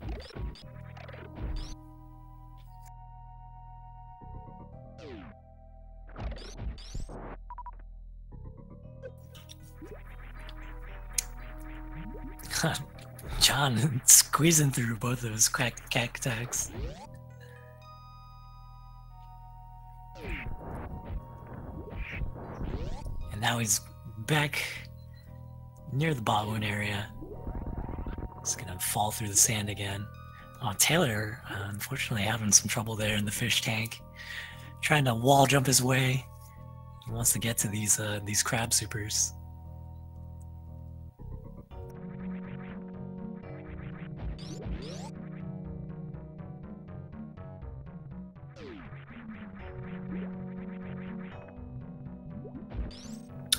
John squeezing through both those quack attacks. And now he's back near the bottom area. He's gonna fall through the sand again. Oh, Taylor, unfortunately having some trouble there in the fish tank. Trying to wall jump his way. He wants to get to these crab supers.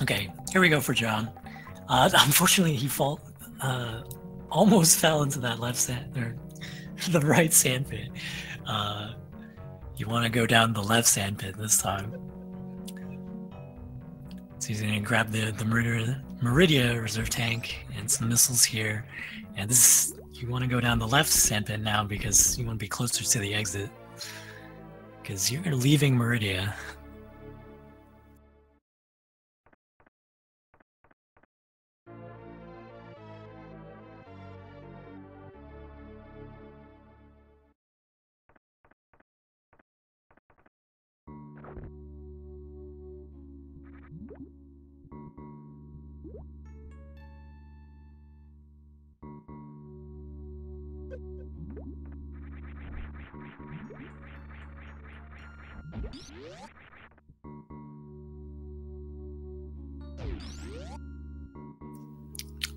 Okay, here we go for John. Unfortunately, he almost fell into that left sand or the right sand pit. You want to go down the left sand pit this time. So he's gonna grab the Meridia reserve tank and some missiles here. And you want to go down the left sand pit now because you want to be closer to the exit. Because you're leaving Meridia.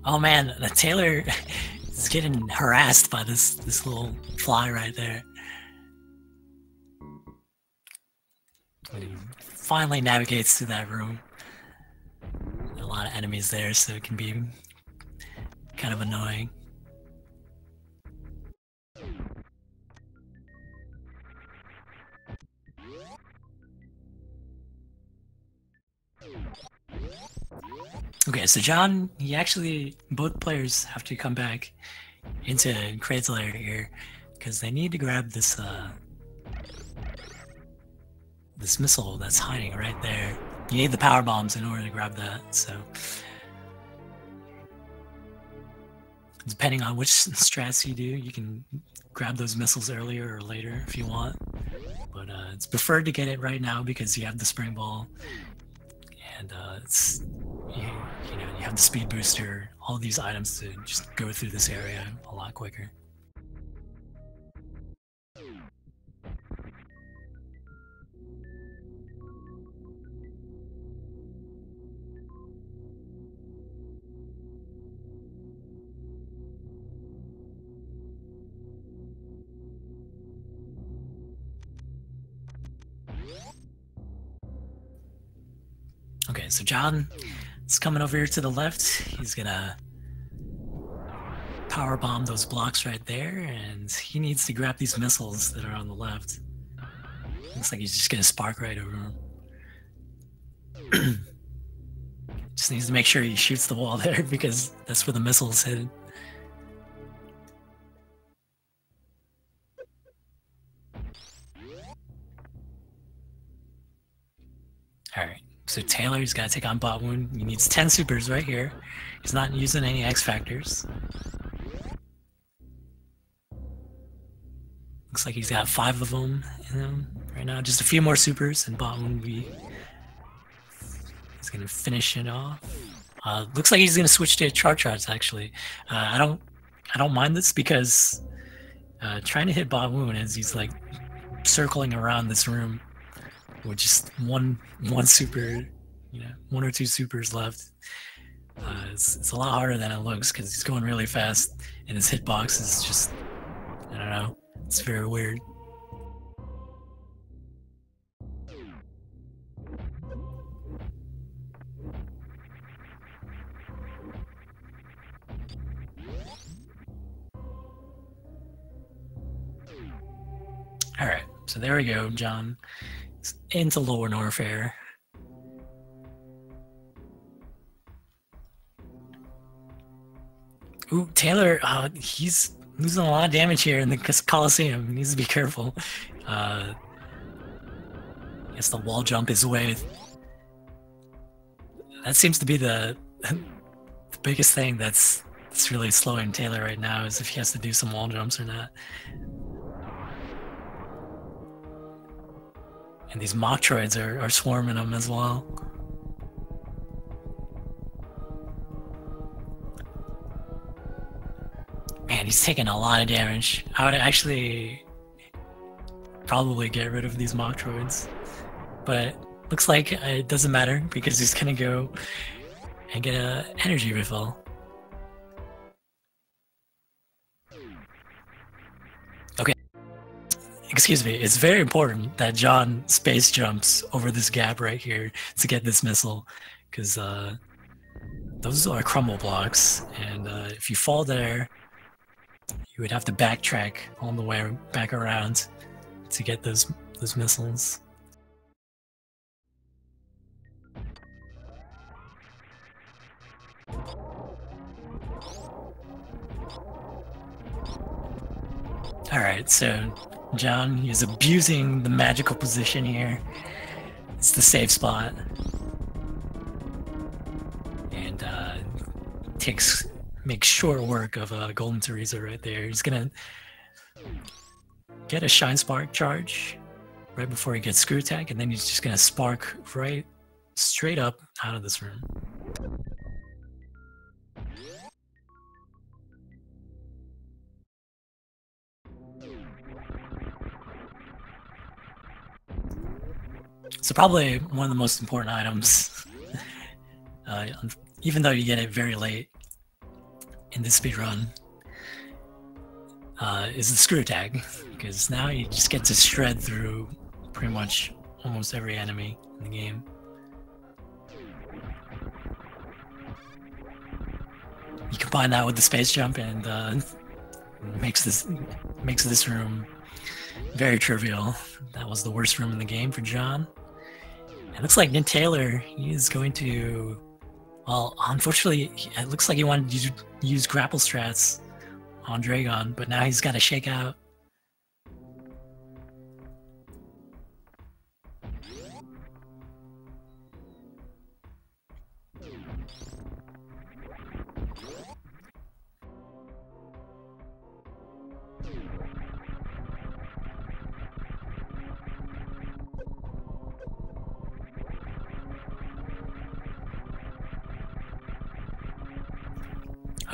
Oh man, the Taylor is getting harassed by this little fly right there. When he finally navigates through that room. A lot of enemies there, so it can be kind of annoying. Okay, so John, both players have to come back into Kraid's lair here because they need to grab this this missile that's hiding right there. You need the power bombs in order to grab that, so depending on which strats you do, you can grab those missiles earlier or later if you want. But it's preferred to get it right now because you have the spring ball, and it's you have the speed booster, all these items to just go through this area a lot quicker. Okay, so John is coming over here to the left. He's gonna power bomb those blocks right there, and he needs to grab these missiles that are on the left. Looks like he's just gonna spark right over him. Just needs to make sure he shoots the wall there because that's where the missiles hit. Alright, so Taylor's got to take on Bot Wound. He needs 10 supers right here. He's not using any X Factors. Looks like he's got 5 of them in him right now. Just a few more supers and Bot Wound he's going to finish it off. Looks like he's going to switch to charge shots actually. I don't mind this because trying to hit Bot Wound as he's like circling around this room with just one super, one or two supers left. It's a lot harder than it looks because he's going really fast and his hitbox is just, I don't know, it's very weird. Alright, so there we go, John. Into Lower Norfair. Ooh, Taylor, he's losing a lot of damage here in the Coliseum. He needs to be careful. I guess the wall jump is away. That seems to be the biggest thing that's really slowing Taylor right now, is if he has to do some wall jumps or not. And these Metroids are swarming him as well. Man, he's taking a lot of damage. I would actually probably get rid of these Metroids. But looks like it doesn't matter because he's gonna go and get an energy refill. Okay. Excuse me, it's very important that John space jumps over this gap right here to get this missile, because those are crumble blocks, and if you fall there, you would have to backtrack all the way back around to get those missiles. Alright, so John is abusing the magical position here. It's the safe spot. And makes short work of Golden Teresa right there. He's gonna get a Shine Spark charge right before he gets Screw Attack, and then he's just gonna spark right straight up out of this room. So probably one of the most important items, even though you get it very late. in this speedrun is the screw attack, because now you just get to shred through pretty much almost every enemy in the game. You combine that with the space jump, and makes this room very trivial. That was the worst room in the game for John. It looks like NinTaylor, he is going to, well, unfortunately, it looks like he wanted to use grapple strats on Dragon, but now he's got to shake out.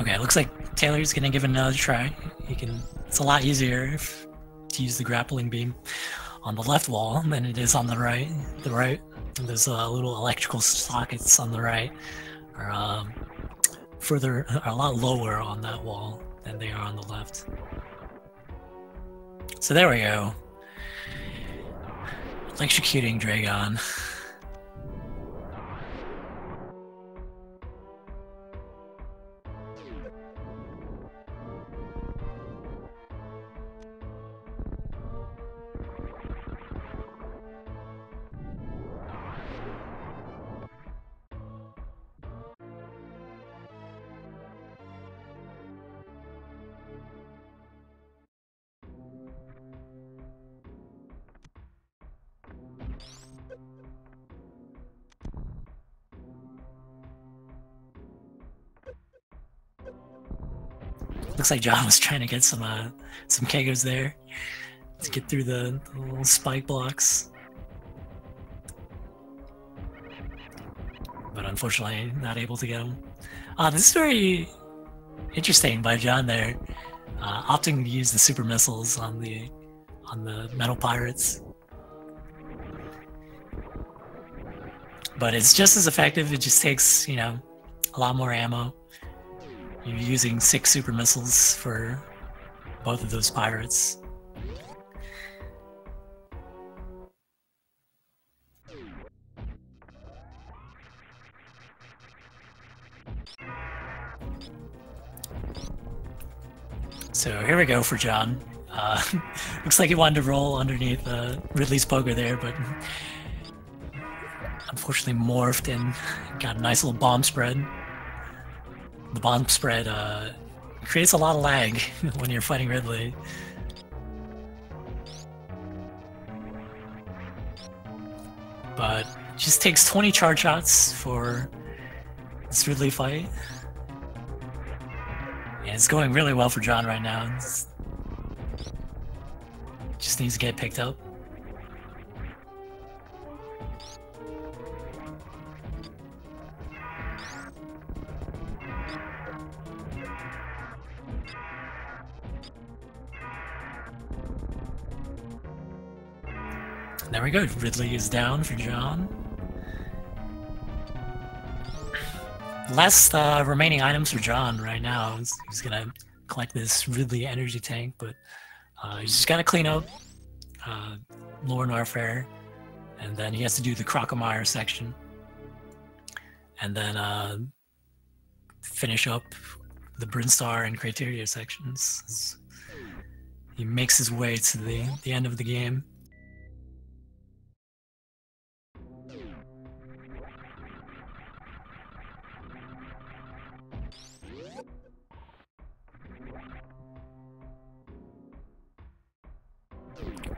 Okay, it looks like Taylor's gonna give it another try. It's a lot easier to use the grappling beam on the left wall than it is on the right. There's little electrical sockets on the right are a lot lower on that wall than they are on the left. So there we go. Electrocuting Dragon. Looks like John was trying to get some KOs there to get through the little spike blocks, but unfortunately not able to get them. This is very interesting by John there, opting to use the super missiles on the metal pirates, but it's just as effective. It just takes, you know, a lot more ammo. You're using 6 super missiles for both of those pirates. So here we go for John. Looks like he wanted to roll underneath Ridley's poker there, but unfortunately morphed and got a nice little bomb spread. The bomb spread creates a lot of lag when you're fighting Ridley. But it just takes 20 charge shots for this Ridley fight. And it's going really well for John right now. Just needs to get picked up. There we go. Ridley is down for John. Last remaining items for John right now. He's gonna collect this Ridley energy tank, but he's just gotta clean up Lore Warfare, and then he has to do the Crocomire section, and then finish up the Brinstar and Criteria sections. He makes his way to the end of the game.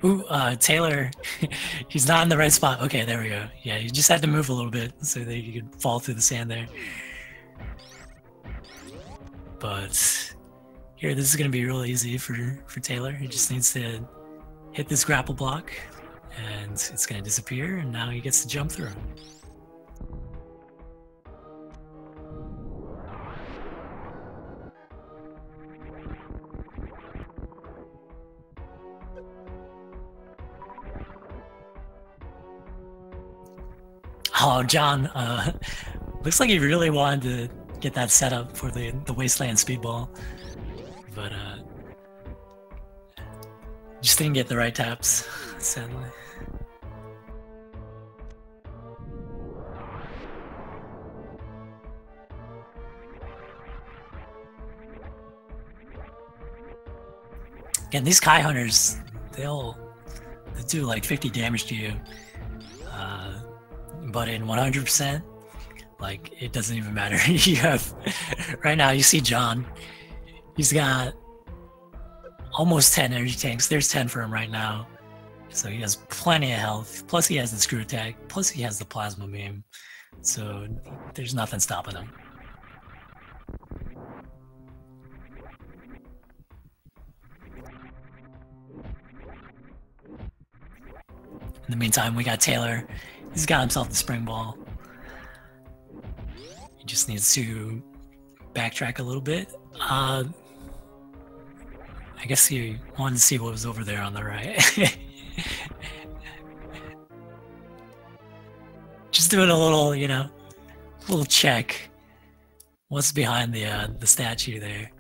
Ooh, Taylor, he's not in the right spot. Okay, there we go. Yeah, you just had to move a little bit so that you could fall through the sand there. But here, this is going to be real easy for Taylor. He just needs to hit this grapple block, and it's going to disappear, and now he gets to jump through. Oh, John, looks like he really wanted to get that set up for the Wasteland Speedball, but just didn't get the right taps, sadly. Again, these Kai Hunters, they do like 50 damage to you, but in 100%, like, it doesn't even matter. You have, right now, you see John, he's got almost 10 energy tanks. There's 10 for him right now, so he has plenty of health, plus he has the screw attack, plus he has the plasma beam, so there's nothing stopping him. In the meantime, we got Taylor. He's got himself the spring ball. He just needs to backtrack a little bit. I guess he wanted to see what was over there on the right. Just doing a little, you know, little check. What's behind the statue there?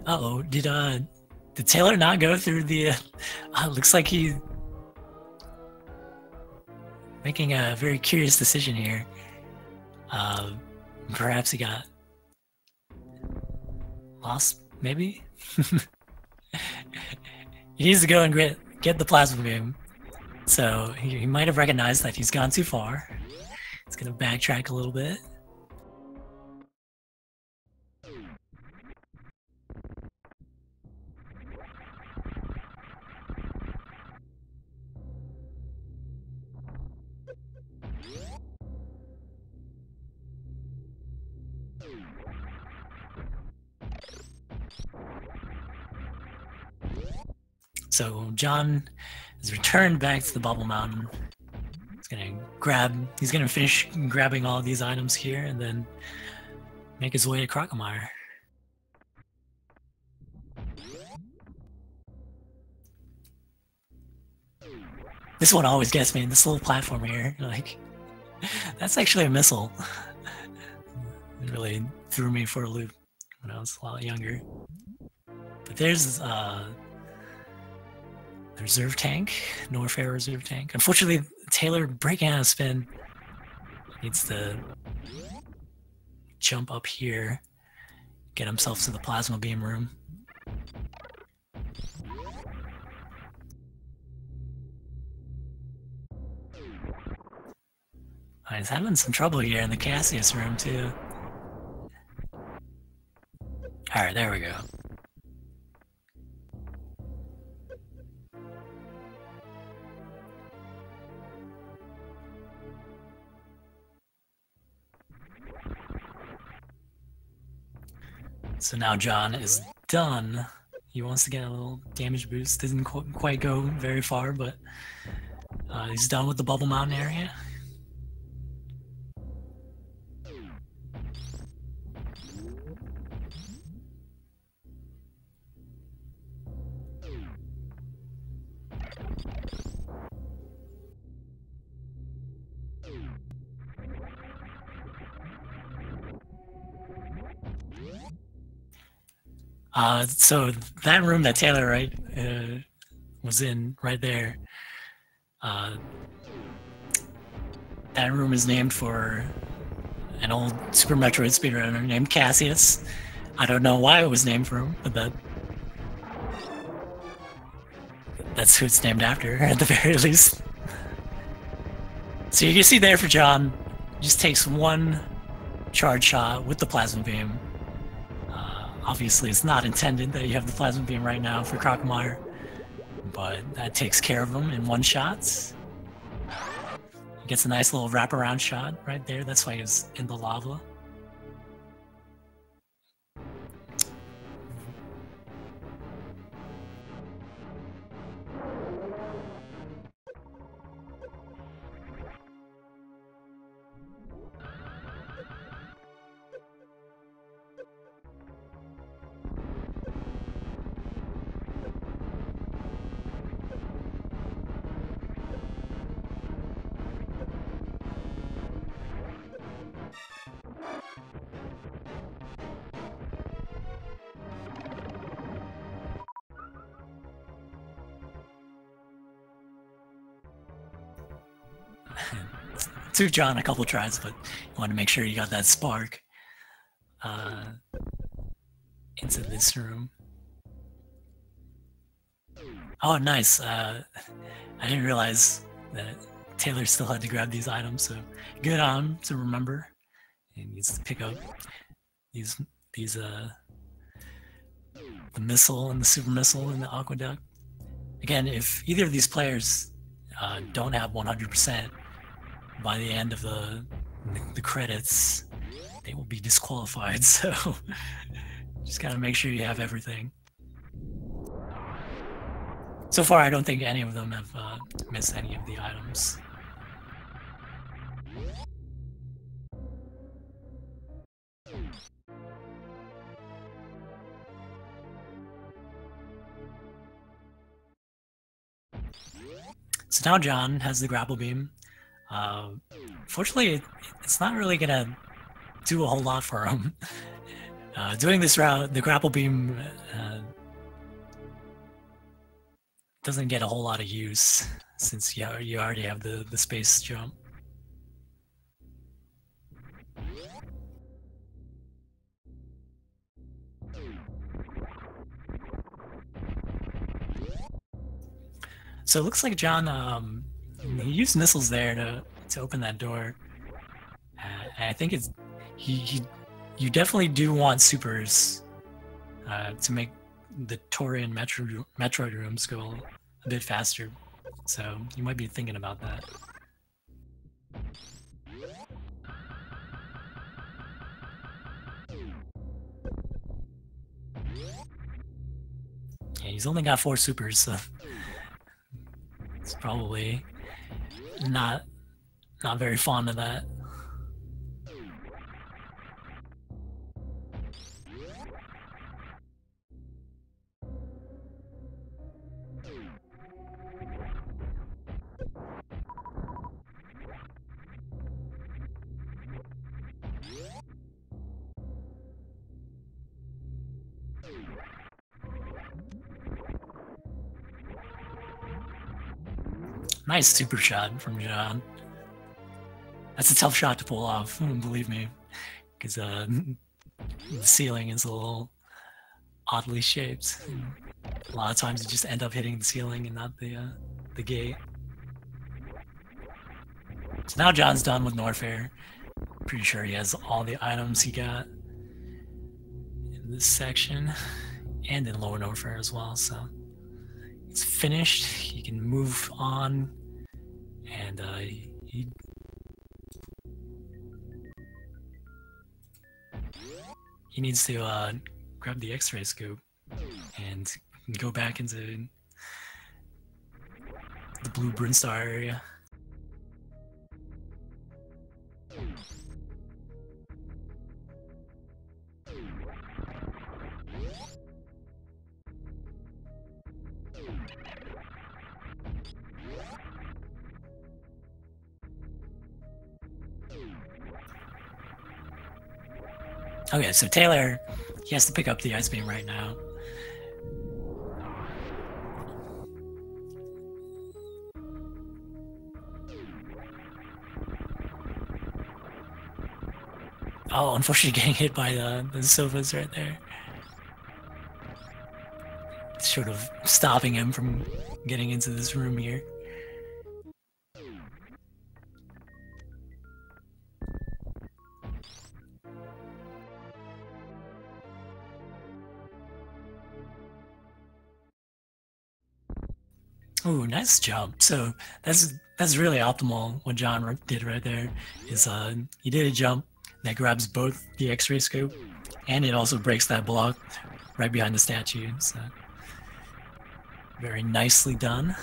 Uh-oh, did Taylor not go through the, looks like he making a very curious decision here. Perhaps he got lost, maybe? He needs to go and get the plasma beam. So he might have recognized that he's gone too far. He's gonna backtrack a little bit. So John has returned back to the Bubble Mountain. He's gonna finish grabbing all these items here and then make his way to Crocomire. This one always gets me, this little platform here. Like, that's actually a missile. It really threw me for a loop when I was a lot younger. But there's the reserve tank, Norfair reserve tank. Unfortunately, Taylor breaking out of spin needs to jump up here, get himself to the plasma beam room. He's having some trouble here in the Cassius room too. Alright, there we go. So now John is done. He wants to get a little damage boost. Didn't quite go very far, but he's done with the Bubble Mountain area. So that room that Taylor was in right there, that room is named for an old Super Metroid speedrunner named Cassius. I don't know why it was named for him, but that's who it's named after, at the very least. So you can see there for John, just takes one charge shot with the plasma beam. Obviously, it's not intended that you have the plasma beam right now for Crocomire, but that takes care of him in one shot. He gets a nice little wraparound shot right there. That's why he's in the lava. Took John a couple tries, but you want to make sure you got that spark into this room. Oh, nice. I didn't realize that Taylor still had to grab these items, so good on him to remember. He needs to pick up these the missile and the super missile and the aqueduct. Again, if either of these players don't have 100% by the end of the credits, they will be disqualified. So just gotta make sure you have everything. So far, I don't think any of them have missed any of the items. So now John has the grapple beam. Fortunately, it's not really gonna do a whole lot for him. Doing this route, the grapple beam doesn't get a whole lot of use since you already have the space jump. So it looks like John, he used missiles there to open that door. I think it's you definitely do want supers to make the Tori and Metroid rooms go a bit faster. So you might be thinking about that. Yeah, he's only got 4 supers, so it's probably not very fond of that. Nice super shot from John. That's a tough shot to pull off, believe me, because the ceiling is a little oddly shaped. A lot of times you just end up hitting the ceiling and not the gate. So now John's done with Norfair. Pretty sure he has all the items he got in this section and in Lower Norfair as well. So it's finished. He can move on, and he needs to grab the X-ray scope and go back into the blue Brinstar area. Okay, so Taylor, he has to pick up the ice beam right now. Oh, unfortunately getting hit by the sofas right there. Sort of stopping him from getting into this room here. Ooh, nice jump. So that's really optimal. What John did right there is he did a jump that grabs both the X-ray scope, and it also breaks that block right behind the statue. So very nicely done.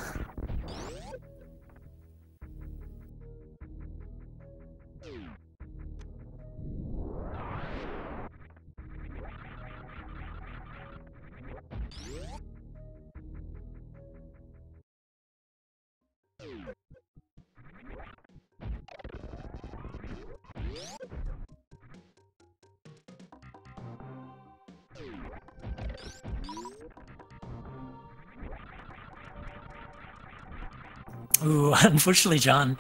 Ooh, unfortunately, John,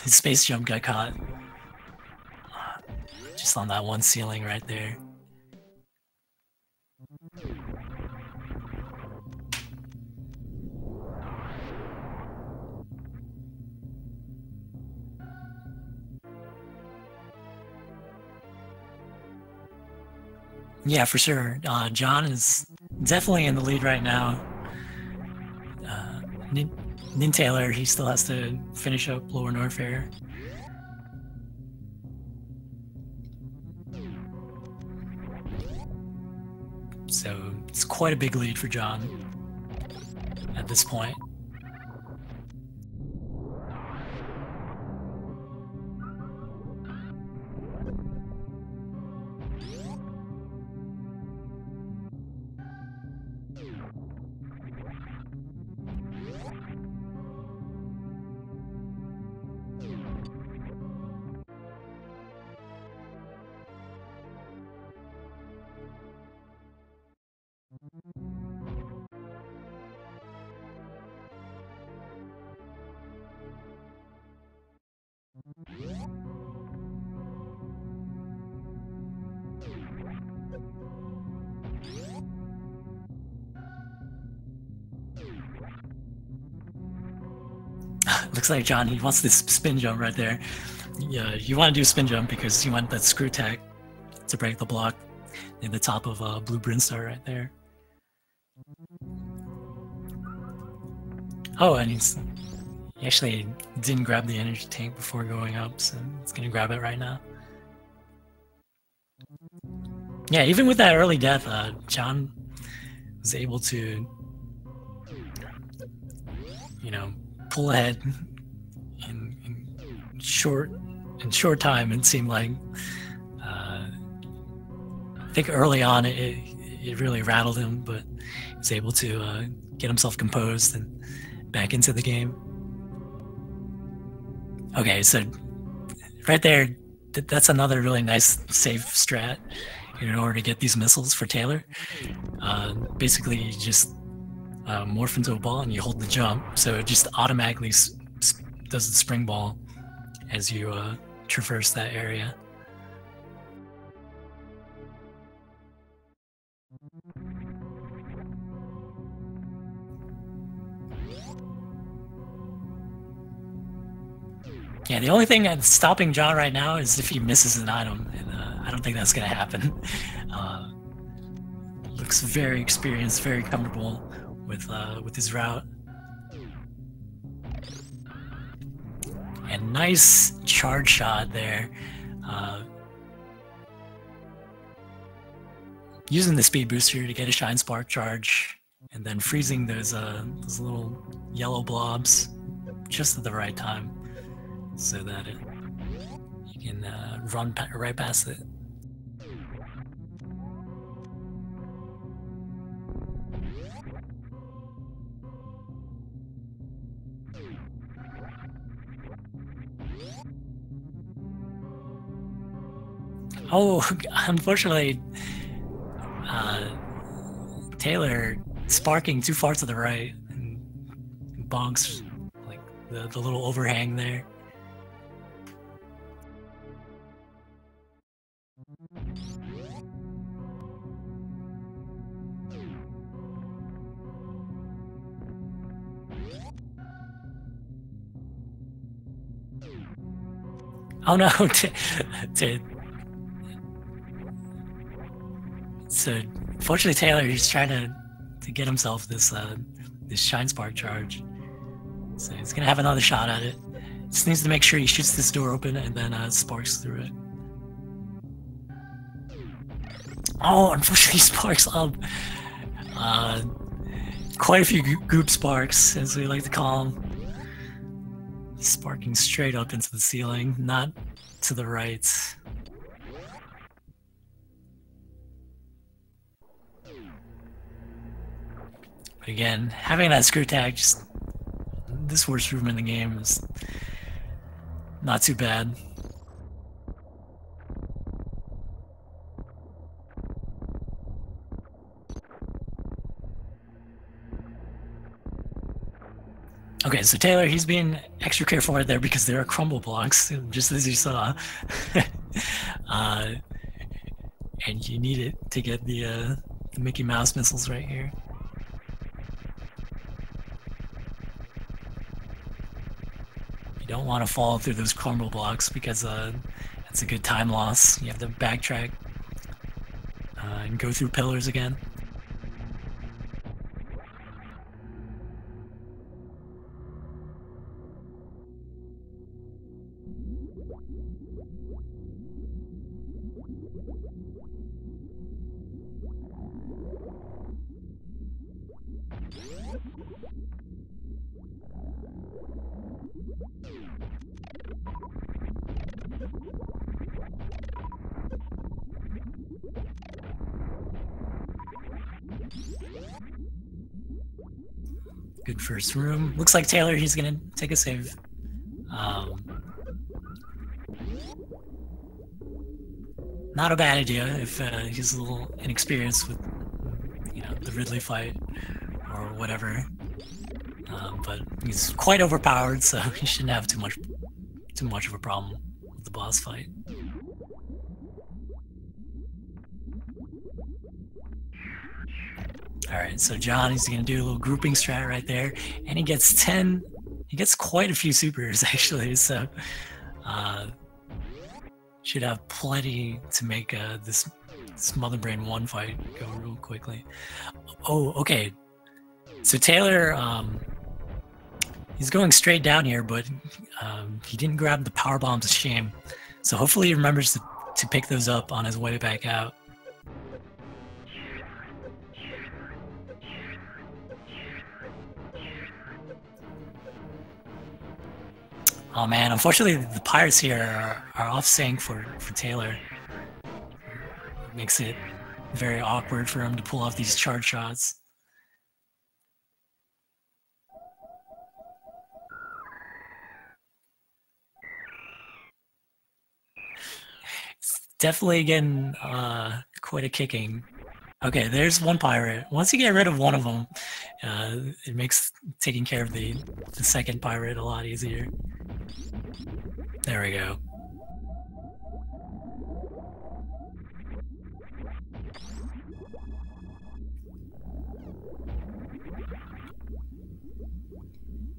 his space jump got caught just on that one ceiling right there. Yeah, for sure. John is definitely in the lead right now. SuperNinTaylor, he still has to finish up Lower Norfair. So it's quite a big lead for John at this point. Looks like John, he wants this spin jump right there. Yeah, you want to do a spin jump because you want that screw tack to break the block in the top of Blue Brinstar right there. Oh, and he actually didn't grab the energy tank before going up, so he's going to grab it right now. Yeah, even with that early death, John was able to, you know, pull ahead in short time. It seemed like I think early on it really rattled him, but he was able to get himself composed and back into the game. Okay, so right there, that's another really nice safe strat in order to get these missiles for Taylor. Basically, you just morph into a ball and you hold the jump, so it just automatically does the spring ball as you traverse that area. Yeah, the only thing that's stopping John right now is if he misses an item, and I don't think that's going to happen. Looks very experienced, very comfortable with his route. And nice charge shot there. Using the speed booster to get a Shine Spark charge, and then freezing those little yellow blobs just at the right time, so that you can run right past it. Oh, unfortunately, Taylor sparking too far to the right and bonks like the little overhang there. Oh no! So, fortunately, Taylor, he's trying to get himself this this Shine Spark charge. So he's gonna have another shot at it. Just needs to make sure he shoots this door open and then sparks through it. Oh, unfortunately, he sparks up. Quite a few group sparks, as we like to call them. Sparking straight up into the ceiling, not to the right. But again, having that screw tag, just this worst room in the game is not too bad. Okay, so Taylor, he's being extra careful right there because there are crumble blocks, just as you saw. And you need it to get the Mickey Mouse missiles right here. You don't want to fall through those crumble blocks because that's a good time loss. You have to backtrack and go through pillars again. Good first room. Looks like Taylor, he's gonna take a save. Not a bad idea if he's a little inexperienced with, you know, the Ridley fight or whatever. But he's quite overpowered, so he shouldn't have too much of a problem with the boss fight. Alright, so John is going to do a little grouping strat right there, and he gets 10, he gets quite a few supers actually, so should have plenty to make this Mother Brain 1 fight go real quickly. Oh, okay, so Taylor, he's going straight down here, but he didn't grab the power bombs, a shame, so hopefully he remembers to pick those up on his way back out. Oh man, unfortunately the pirates here are off sync for Taylor. It makes it very awkward for him to pull off these charge shots. It's definitely getting quite a kicking. Okay, there's one pirate. Once you get rid of one of them, it makes taking care of the second pirate a lot easier. There we go.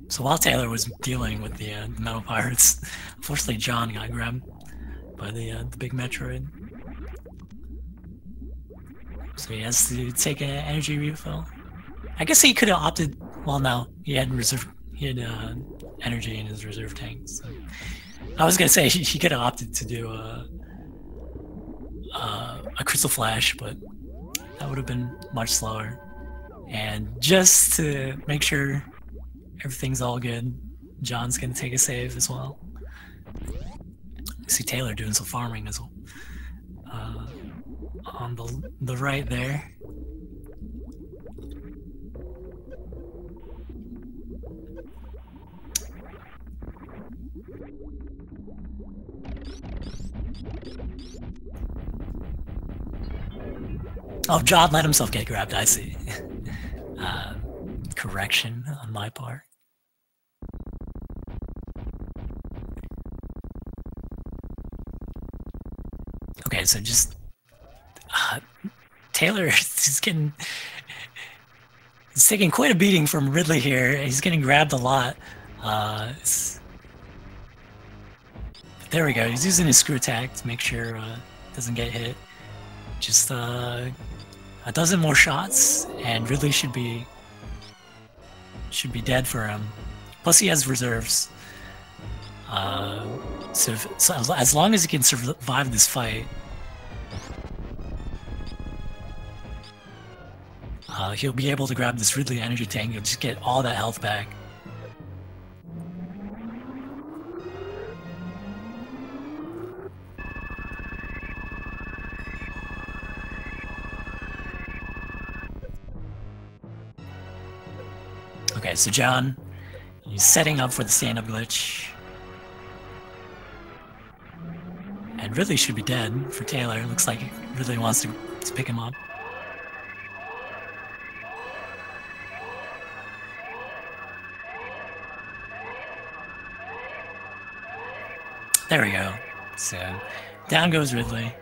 So while Taylor was dealing with the metal pirates, unfortunately John got grabbed by the big Metroid. So he has to take an energy refill. I guess he could have opted. Well, no, he had reserve. He had energy in his reserve tank. So I was gonna say he could have opted to do a crystal flash, but that would have been much slower. And just to make sure everything's all good, John's gonna take a save as well. I see Taylor doing some farming as well. On the right there. Oh, John let himself get grabbed, I see. Correction on my part. Okay, so just Taylor is he's taking quite a beating from Ridley here. He's getting grabbed a lot. There we go. He's using his screw attack to make sure it doesn't get hit. Just a dozen more shots, and Ridley should be should be dead for him. Plus he has reserves. So as long as he can survive this fight, he'll be able to grab this Ridley energy tank. He'll just get all that health back. Okay, so John, he's setting up for the stand-up glitch. And Ridley should be dead for Taylor. Looks like he really wants to pick him up. There we go. So down goes Ridley.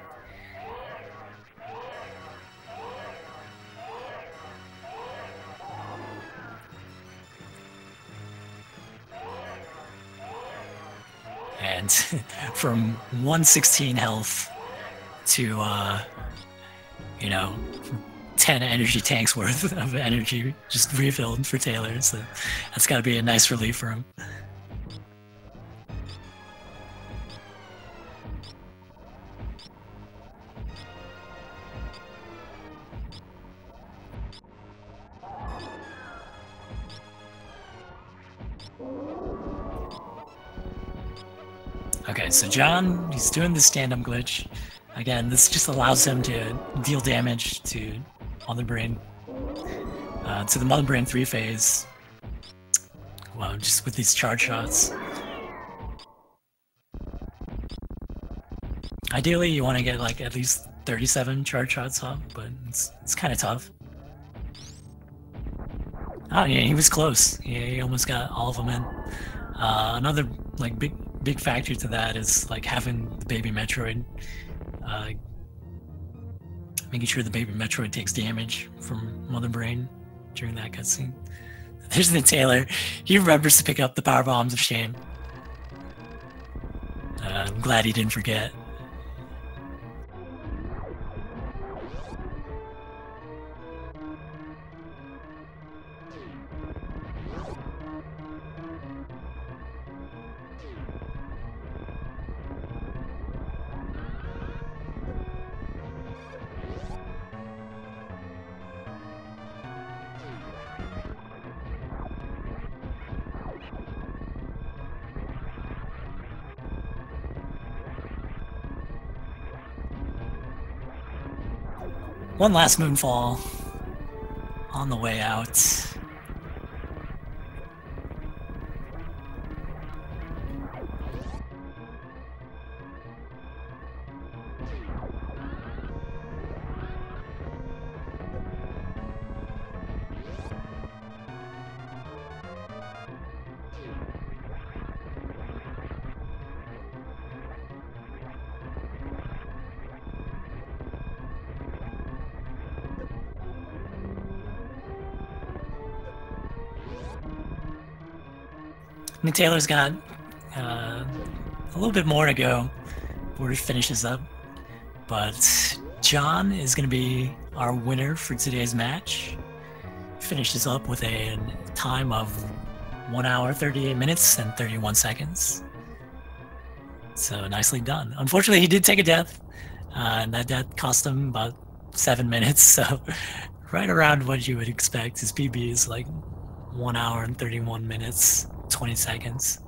And from 116 health to, you know, 10 energy tanks worth of energy just refilled for Taylor. So that's got to be a nice relief for him. Okay, so John, he's doing the stand-up glitch. Again, this just allows him to deal damage to Mother Brain, to the Mother Brain 3 phase. Well, just with these charge shots. Ideally, you want to get like at least 37 charge shots up, but it's kind of tough. Oh yeah, he was close. Yeah, he almost got all of them in. Another like big factor to that is like having the baby Metroid, making sure the baby Metroid takes damage from Mother Brain during that cutscene. There's the Taylor. He remembers to pick up the power bombs of shame. I'm glad he didn't forget. One last moonfall on the way out. Taylor's got a little bit more to go before he finishes up, but John is going to be our winner for today's match. Finishes up with a time of 1 hour, 38 minutes, and 31 seconds. So nicely done. Unfortunately, he did take a death, and that death cost him about 7 minutes, so right around what you would expect. His PB is like 1 hour and 31 minutes. 20 seconds.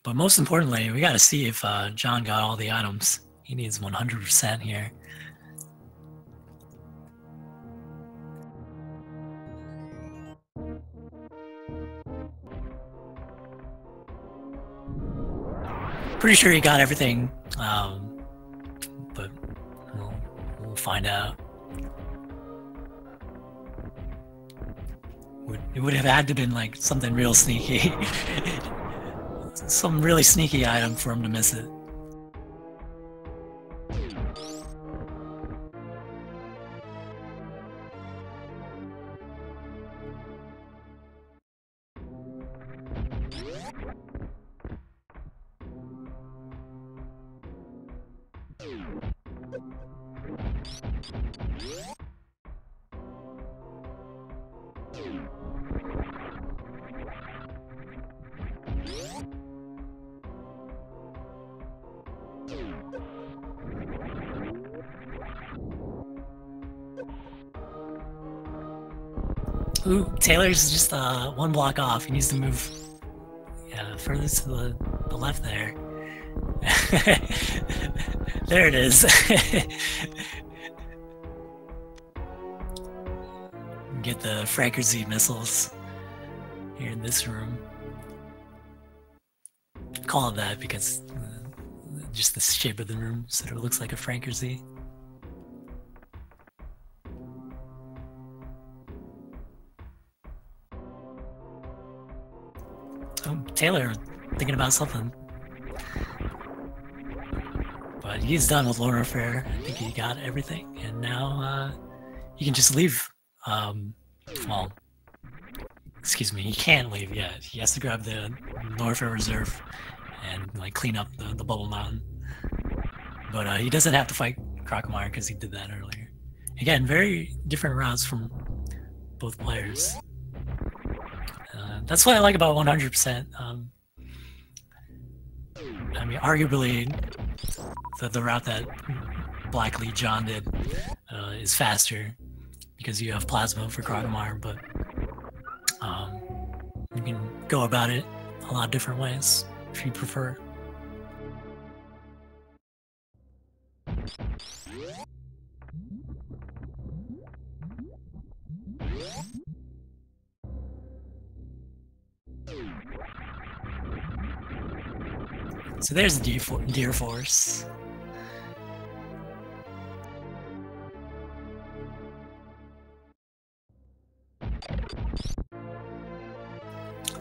But most importantly, we got to see if John got all the items. He needs 100% here. Pretty sure he got everything, but we'll find out. It would have had to been like something real sneaky. Some really sneaky item for him to miss it. Ooh, Taylor's just one block off. He needs to move further to the left there. There it is. Get the Franker Z missiles here in this room. Call it that because just the shape of the room sort of looks like a Franker Z. Oh, Taylor thinking about something. But he's done with Lone Warfare. I think he got everything. And now he can just leave. Well, excuse me, he can't leave yet. He has to grab the Lone Warfare Reserve and like clean up the Bubble Mountain. But he doesn't have to fight Crocomire because he did that earlier. Again, very different routes from both players. That's what I like about 100%. I mean, arguably, the route that BlackEliteJohn did is faster because you have Plasma for Crocomire, but you can go about it a lot of different ways if you prefer. So there's the Deer Force.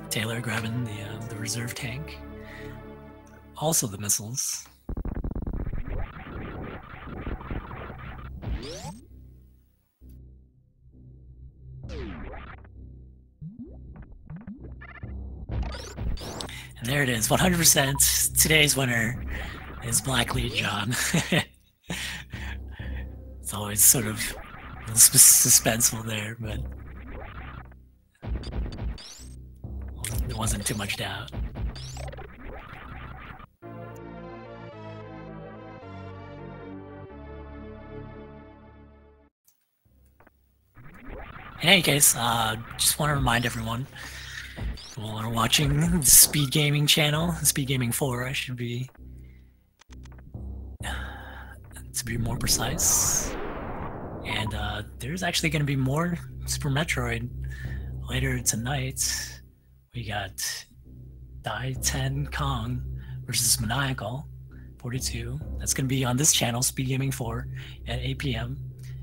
Taylor grabbing the reserve tank. Also the missiles. And there it is, 100%. Today's winner is BlackEliteJohn. It's always sort of suspenseful there, but there wasn't too much doubt. In any case, just want to remind everyone who are watching the Speed Gaming channel, Speed Gaming 4, I should be, to be more precise. And there's actually going to be more Super Metroid later tonight. We got Die 10 Kong versus Maniacal 42. That's going to be on this channel, Speed Gaming 4, at 8 p.m.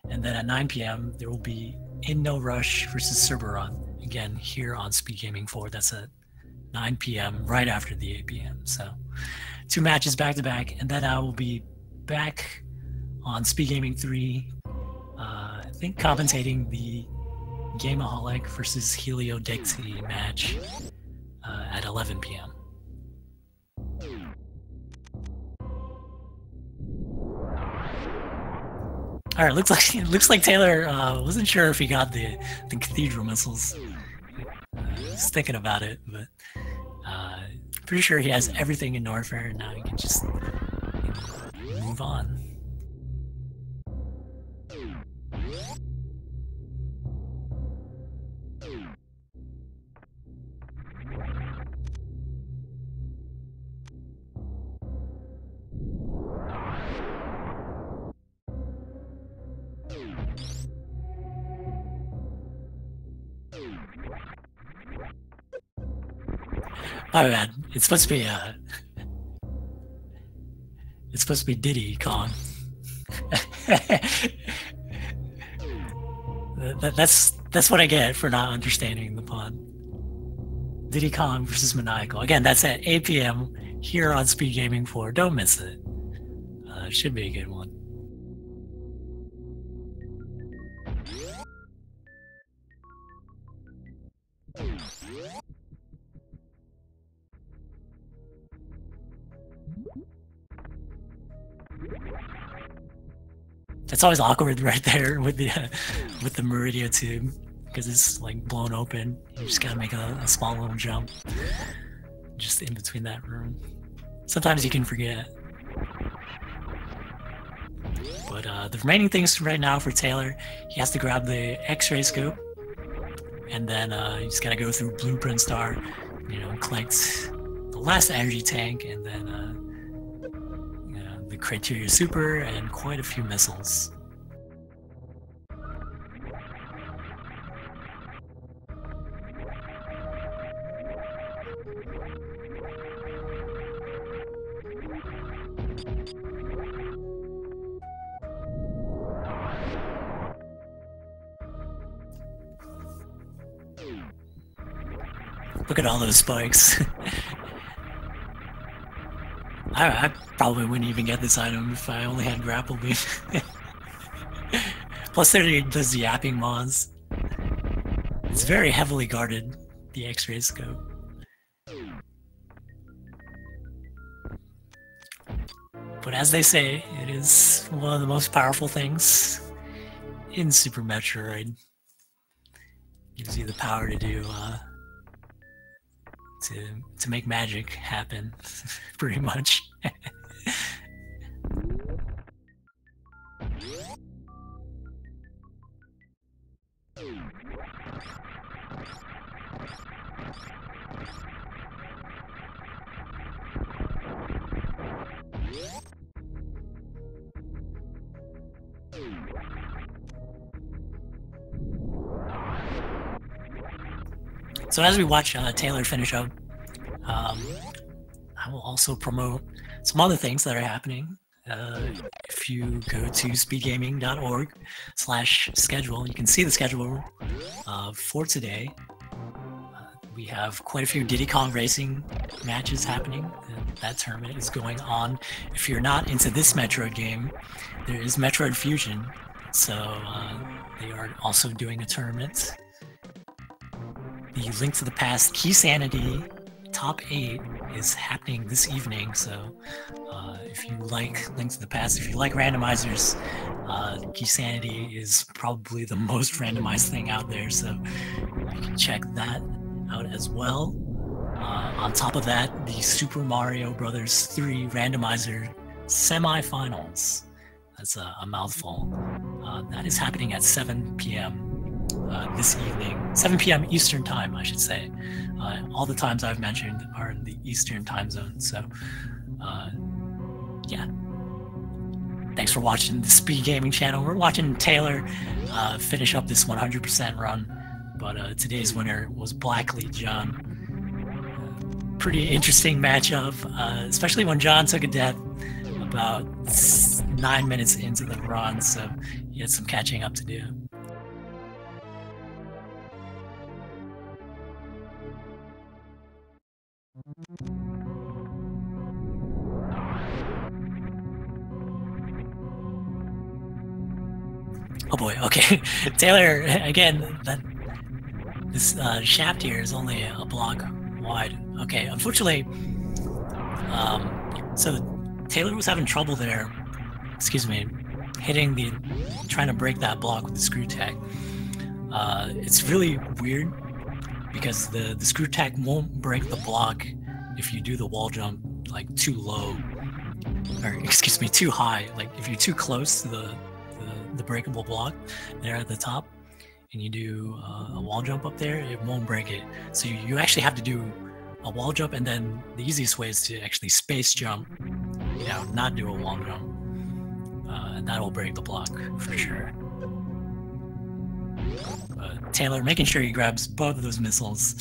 And then at 9 p.m. there will be In No Rush versus Cerberon, again here on Speed Gaming 4. That's at 9 p.m. right after the 8 p.m. So 2 matches back to back, and then I will be back on Speed Gaming 3. I think commentating the Gameaholic versus Helio Dixie match at 11 p.m. All right, looks like Taylor wasn't sure if he got the Cathedral missiles. I was thinking about it, but pretty sure he has everything in Norfair, and now he can just move on. My bad. It's supposed to be Diddy Kong. That's what I get for not understanding the pun. Diddy Kong versus Maniacal. Again, that's at 8 p.m. here on Speed Gaming 4. Don't miss it. Should be a good one. It's always awkward right there with the Meridia tube, because it's like blown open. You just gotta make a small little jump just in between that room. Sometimes you can forget. But the remaining things right now for Taylor, he has to grab the X-ray scope, and then you just gotta go through Blueprint Star, collect the last energy tank, and then the Criteria Super, and quite a few missiles. Look at all those spikes. I probably wouldn't even get this item if I only had grapple beam. Plus there does the yapping mods. It's very heavily guarded, the X-ray scope. But as they say, it is one of the most powerful things in Super Metroid. Gives you the power to do to make magic happen, pretty much. So as we watch Taylor finish up, I will also promote some other things that are happening. If you go to speedgaming.org/schedule, you can see the schedule for today. We have quite a few Diddy Kong Racing matches happening, and that tournament is going on. If you're not into this Metroid game, there is Metroid Fusion, so they are also doing a tournament. The Link to the Past Key Sanity Top 8 is happening this evening, so if you like Link to the Past, if you like randomizers, Key Sanity is probably the most randomized thing out there, so you can check that out as well. On top of that, the Super Mario Bros. 3 randomizer semifinals. That's a mouthful. That is happening at 7 p.m. This evening, 7 p.m. Eastern time, I should say. All the times I've mentioned are in the Eastern time zone, so yeah. Thanks for watching the Speed Gaming channel. We're watching Taylor finish up this 100% run, but today's winner was BlackEliteJohn. Pretty interesting matchup, especially when John took a death about 9 minutes into the run, so he had some catching up to do. Oh boy, okay. Taylor, again, this shaft here is only a block wide. Okay, unfortunately, so Taylor was having trouble there, trying to break that block with the screw tack. It's really weird because the screw tack won't break the block if you do the wall jump like too low, or too high. Like if you're too close to the breakable block there at the top, and you do a wall jump up there, it won't break it. So you actually have to do a wall jump, and then the easiest way is to actually space jump, not do a wall jump, and that'll break the block for sure. Taylor making sure he grabs both of those missiles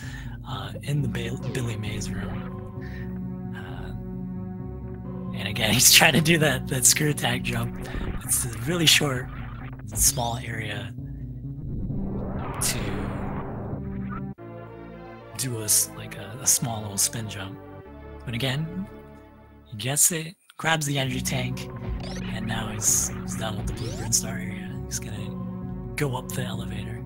in the Billy Mays room. And again, he's trying to do that screw tag jump. It's a really short, small area to do a small little spin jump. But again, he gets it, grabs the energy tank, and now he's done with the Blueprint Star area. He's gonna go up the elevator.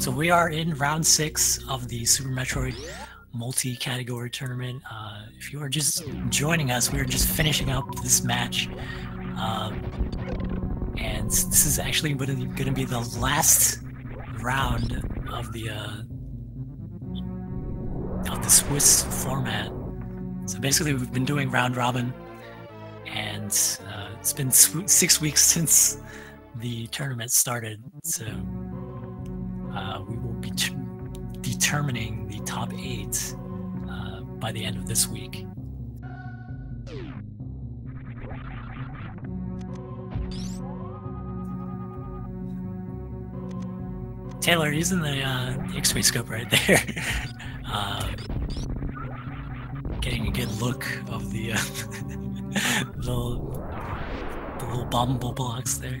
So we are in round 6 of the Super Metroid multi-category tournament. If you are just joining us, we're just finishing up this match. And this is actually going to be the last round of the Swiss format. So basically we've been doing round robin, and it's been 6 weeks since the tournament started. So we will be determining the top 8 by the end of this week. Taylor, using the X-ray scope right there, getting a good look of the the little bombable blocks there.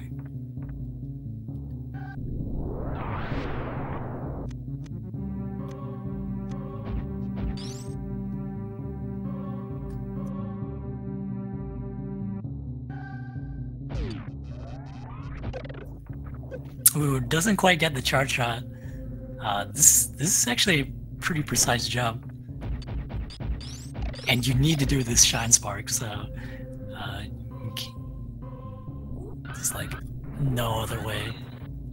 Ooh, doesn't quite get the charge shot. This is actually a pretty precise jump, and you need to do this shine spark. So there's like no other way,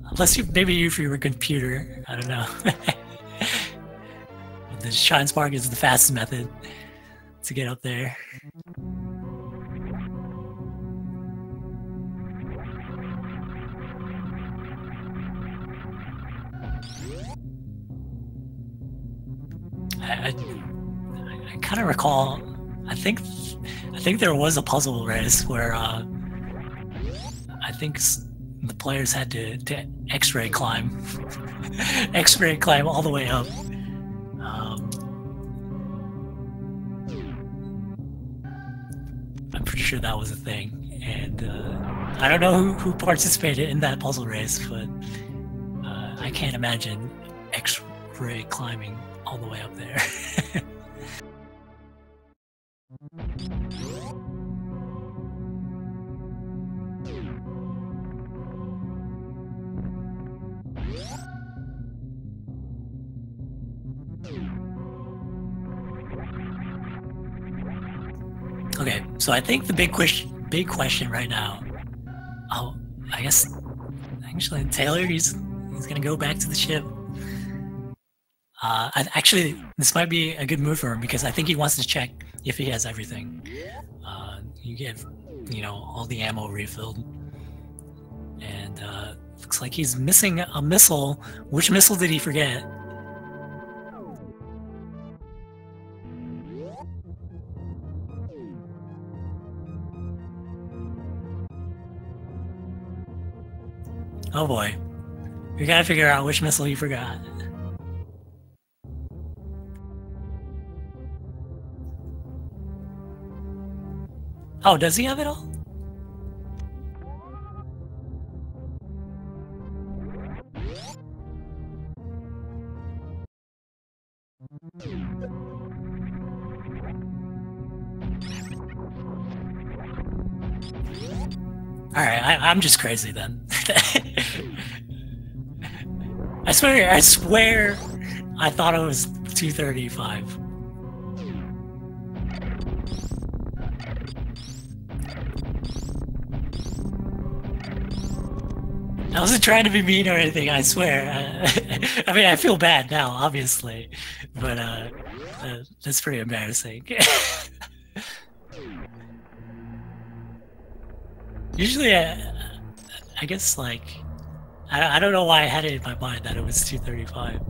unless maybe if you're a computer. I don't know. But the shine spark is the fastest method to get up there. I kind of recall. I think there was a puzzle race where I think the players had to X-ray climb, X-ray climb all the way up. I'm pretty sure that was a thing, and I don't know who participated in that puzzle race, but I can't imagine X-ray climbing all the way up there. Okay, so I think the big question right now. Oh, I guess actually Taylor, he's gonna go back to the ship. Actually, this might be a good move for him, because I think he wants to check if he has everything. You get, all the ammo refilled, and looks like he's missing a missile. Which missile did he forget? Oh boy, we gotta figure out which missile he forgot. Oh, does he have it all? Alright, I'm just crazy then. I swear I thought it was 235. I wasn't trying to be mean or anything, I swear. I mean, I feel bad now, obviously, but that's pretty embarrassing. Usually, I guess, like, I don't know why I had it in my mind that it was 235.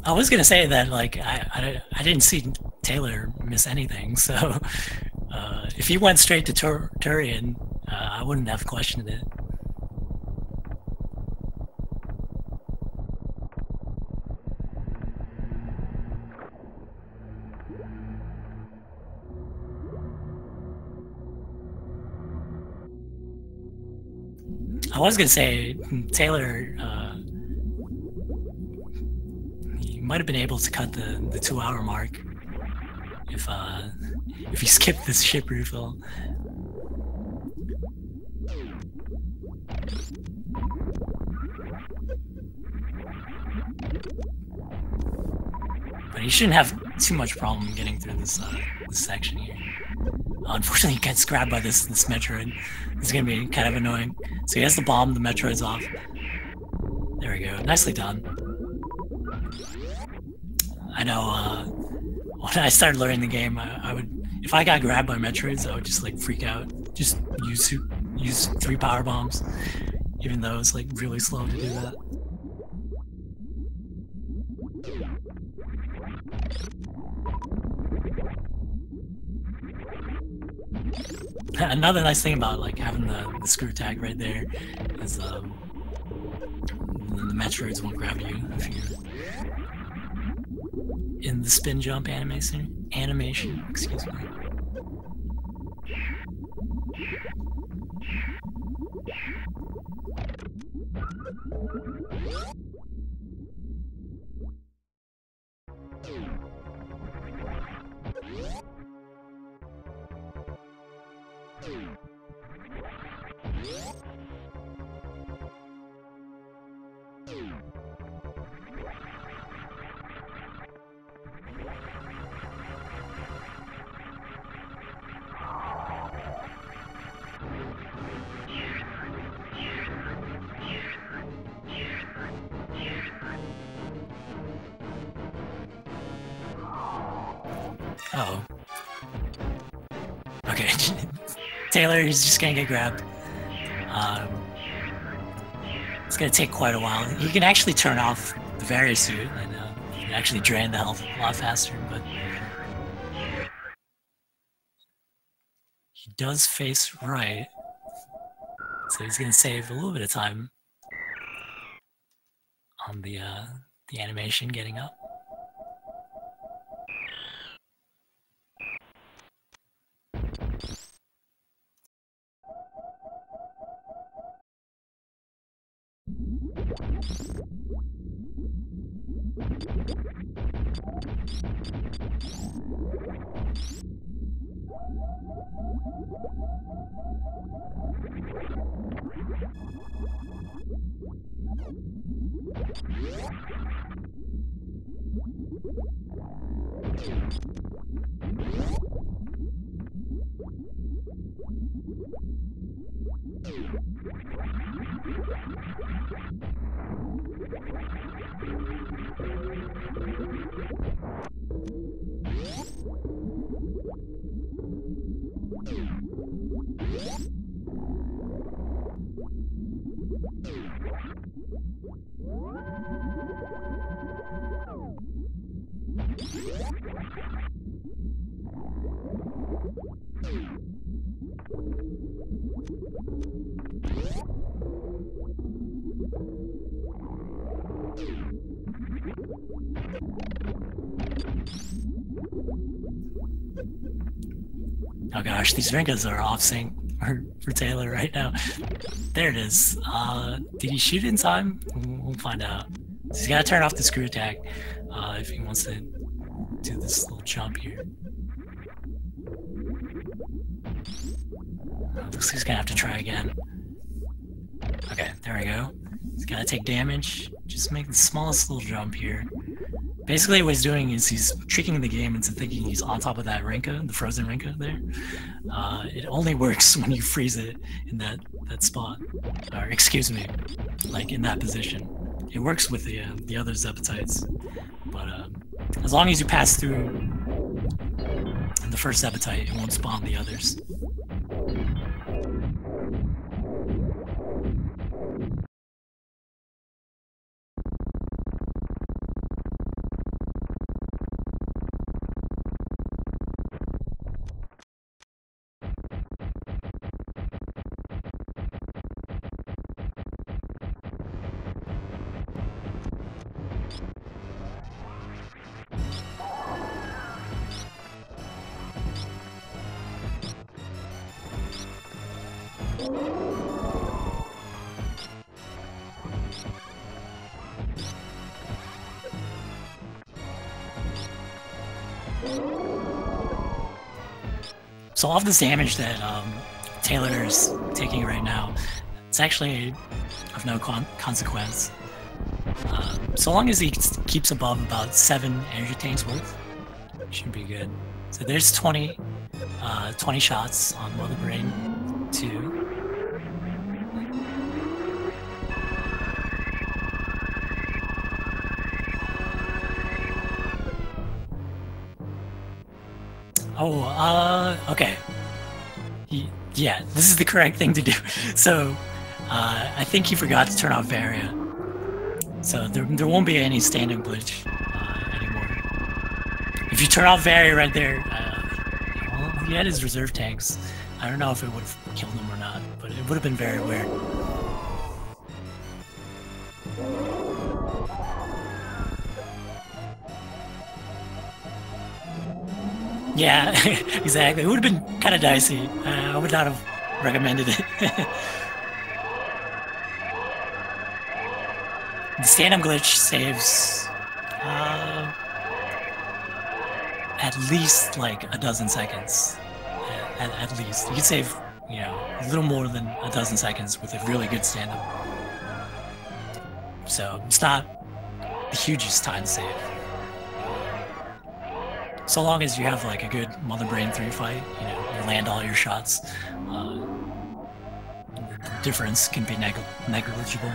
I was gonna say that, like, I didn't see Taylor miss anything, so if he went straight to Turian, I wouldn't have questioned it. I was gonna say Taylor. He might have been able to cut the 2-hour mark if he skipped this ship refill. But he shouldn't have too much problem getting through this section here. Unfortunately, he gets grabbed by this Metroid. This is gonna be kind of annoying. So he has to bomb the Metroids off. There we go. Nicely done. I know when I started learning the game, I would, if I got grabbed by Metroids, I would just like freak out. Just use 3 power bombs, even though it's like really slow to do that. Another nice thing about like having the screw attack right there is the Metroids won't grab you if you're in the spin jump animation. Excuse me. Uh-oh. Okay. Taylor, he's just gonna get grabbed. It's gonna take quite a while. He can actually turn off the Varisuit and actually drain the health a lot faster, but he does face right, so he's gonna save a little bit of time on the animation getting up. Oh gosh, these ringas are off sync for Taylor right now. There it is. Did he shoot in time? We'll find out. He's gotta turn off the screw attack if he wants to do this little jump here. Looks like he's gonna have to try again. Okay, there we go. He's gotta take damage. Just make the smallest little jump here. Basically, what he's doing is he's tricking the game into thinking he's on top of that Rinka, the frozen Rinka there. It only works when you freeze it in that spot. Or, excuse me, like in that position. It works with the other Zepatites, but as long as you pass through the first Zepatite, it won't spawn the others. So all of this damage that Taylor is taking right now, it's actually of no consequence. So long as he keeps above about 7 energy tanks worth, should be good. So there's 20 shots on Mother Brain 2. Oh, okay. Yeah, this is the correct thing to do. So, I think he forgot to turn off Varia. So there won't be any stand-up glitch anymore. If you turn off Varia right there, well, he had his reserve tanks. I don't know if it would have killed him or not, but it would have been very weird. Yeah, exactly. It would have been kind of dicey. I would not have recommended it. The stand-up glitch saves at least like a dozen seconds. At least. You can save, you know, a little more than a dozen seconds with a really good stand-up. So it's not the hugest time save. So long as you have like a good Mother Brain 3 fight, you know, you land all your shots, the difference can be negligible.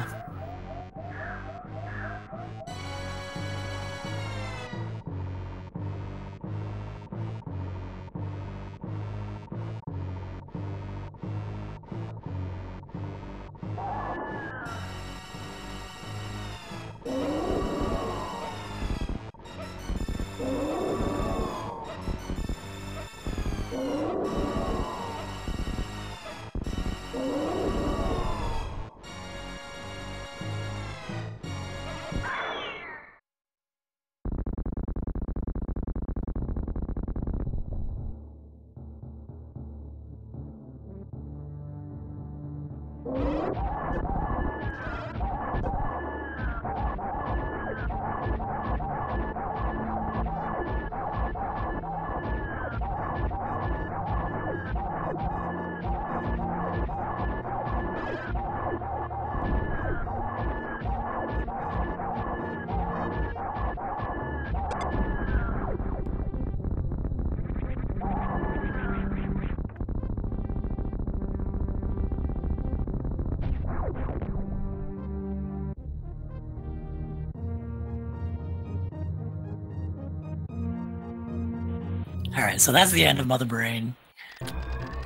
Alright, so that's the end of Mother Brain.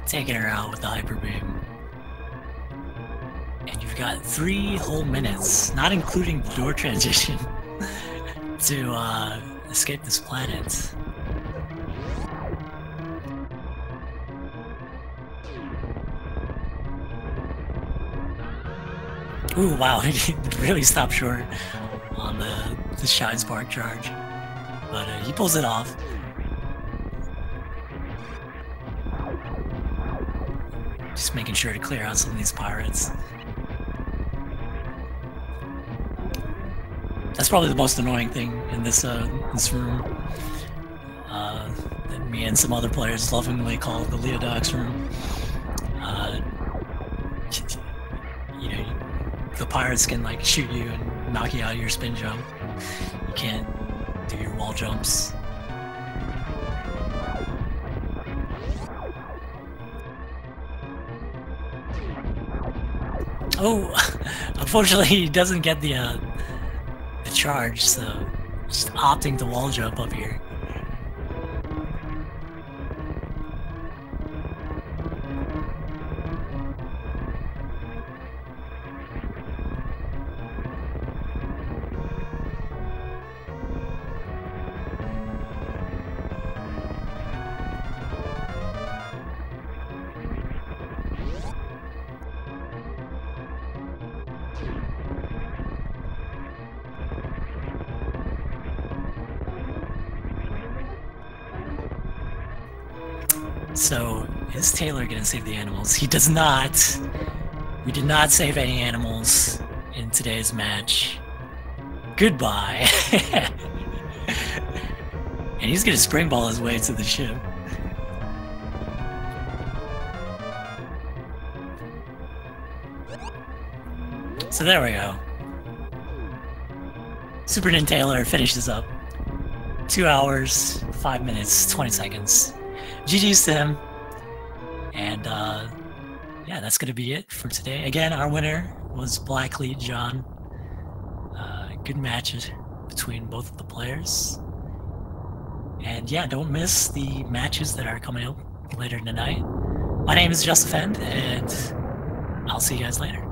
Taking her out with the Hyper Beam. And you've got 3 whole minutes, not including the door transition, to escape this planet. Ooh, wow, he really stopped short on the Shine Spark charge. But he pulls it off. Just making sure to clear out some of these pirates. That's probably the most annoying thing in this room. That me and some other players lovingly call the Leodox room. You know, the pirates can like shoot you and knock you out of your spin jump. You can't do your wall jumps. Oh, unfortunately he doesn't get the charge, so just opting to wall jump up here. So, is Taylor gonna save the animals? He does not. We did not save any animals in today's match. Goodbye. And he's gonna springball his way to the ship. So there we go. SuperNinTaylor finishes up. 2 hours, 5 minutes, 20 seconds. GG's to him. And yeah, that's gonna be it for today. Again, our winner was BlackEliteJohn. Good matches between both of the players. And yeah, don't miss the matches that are coming up later tonight. My name is Joseph End, and I'll see you guys later.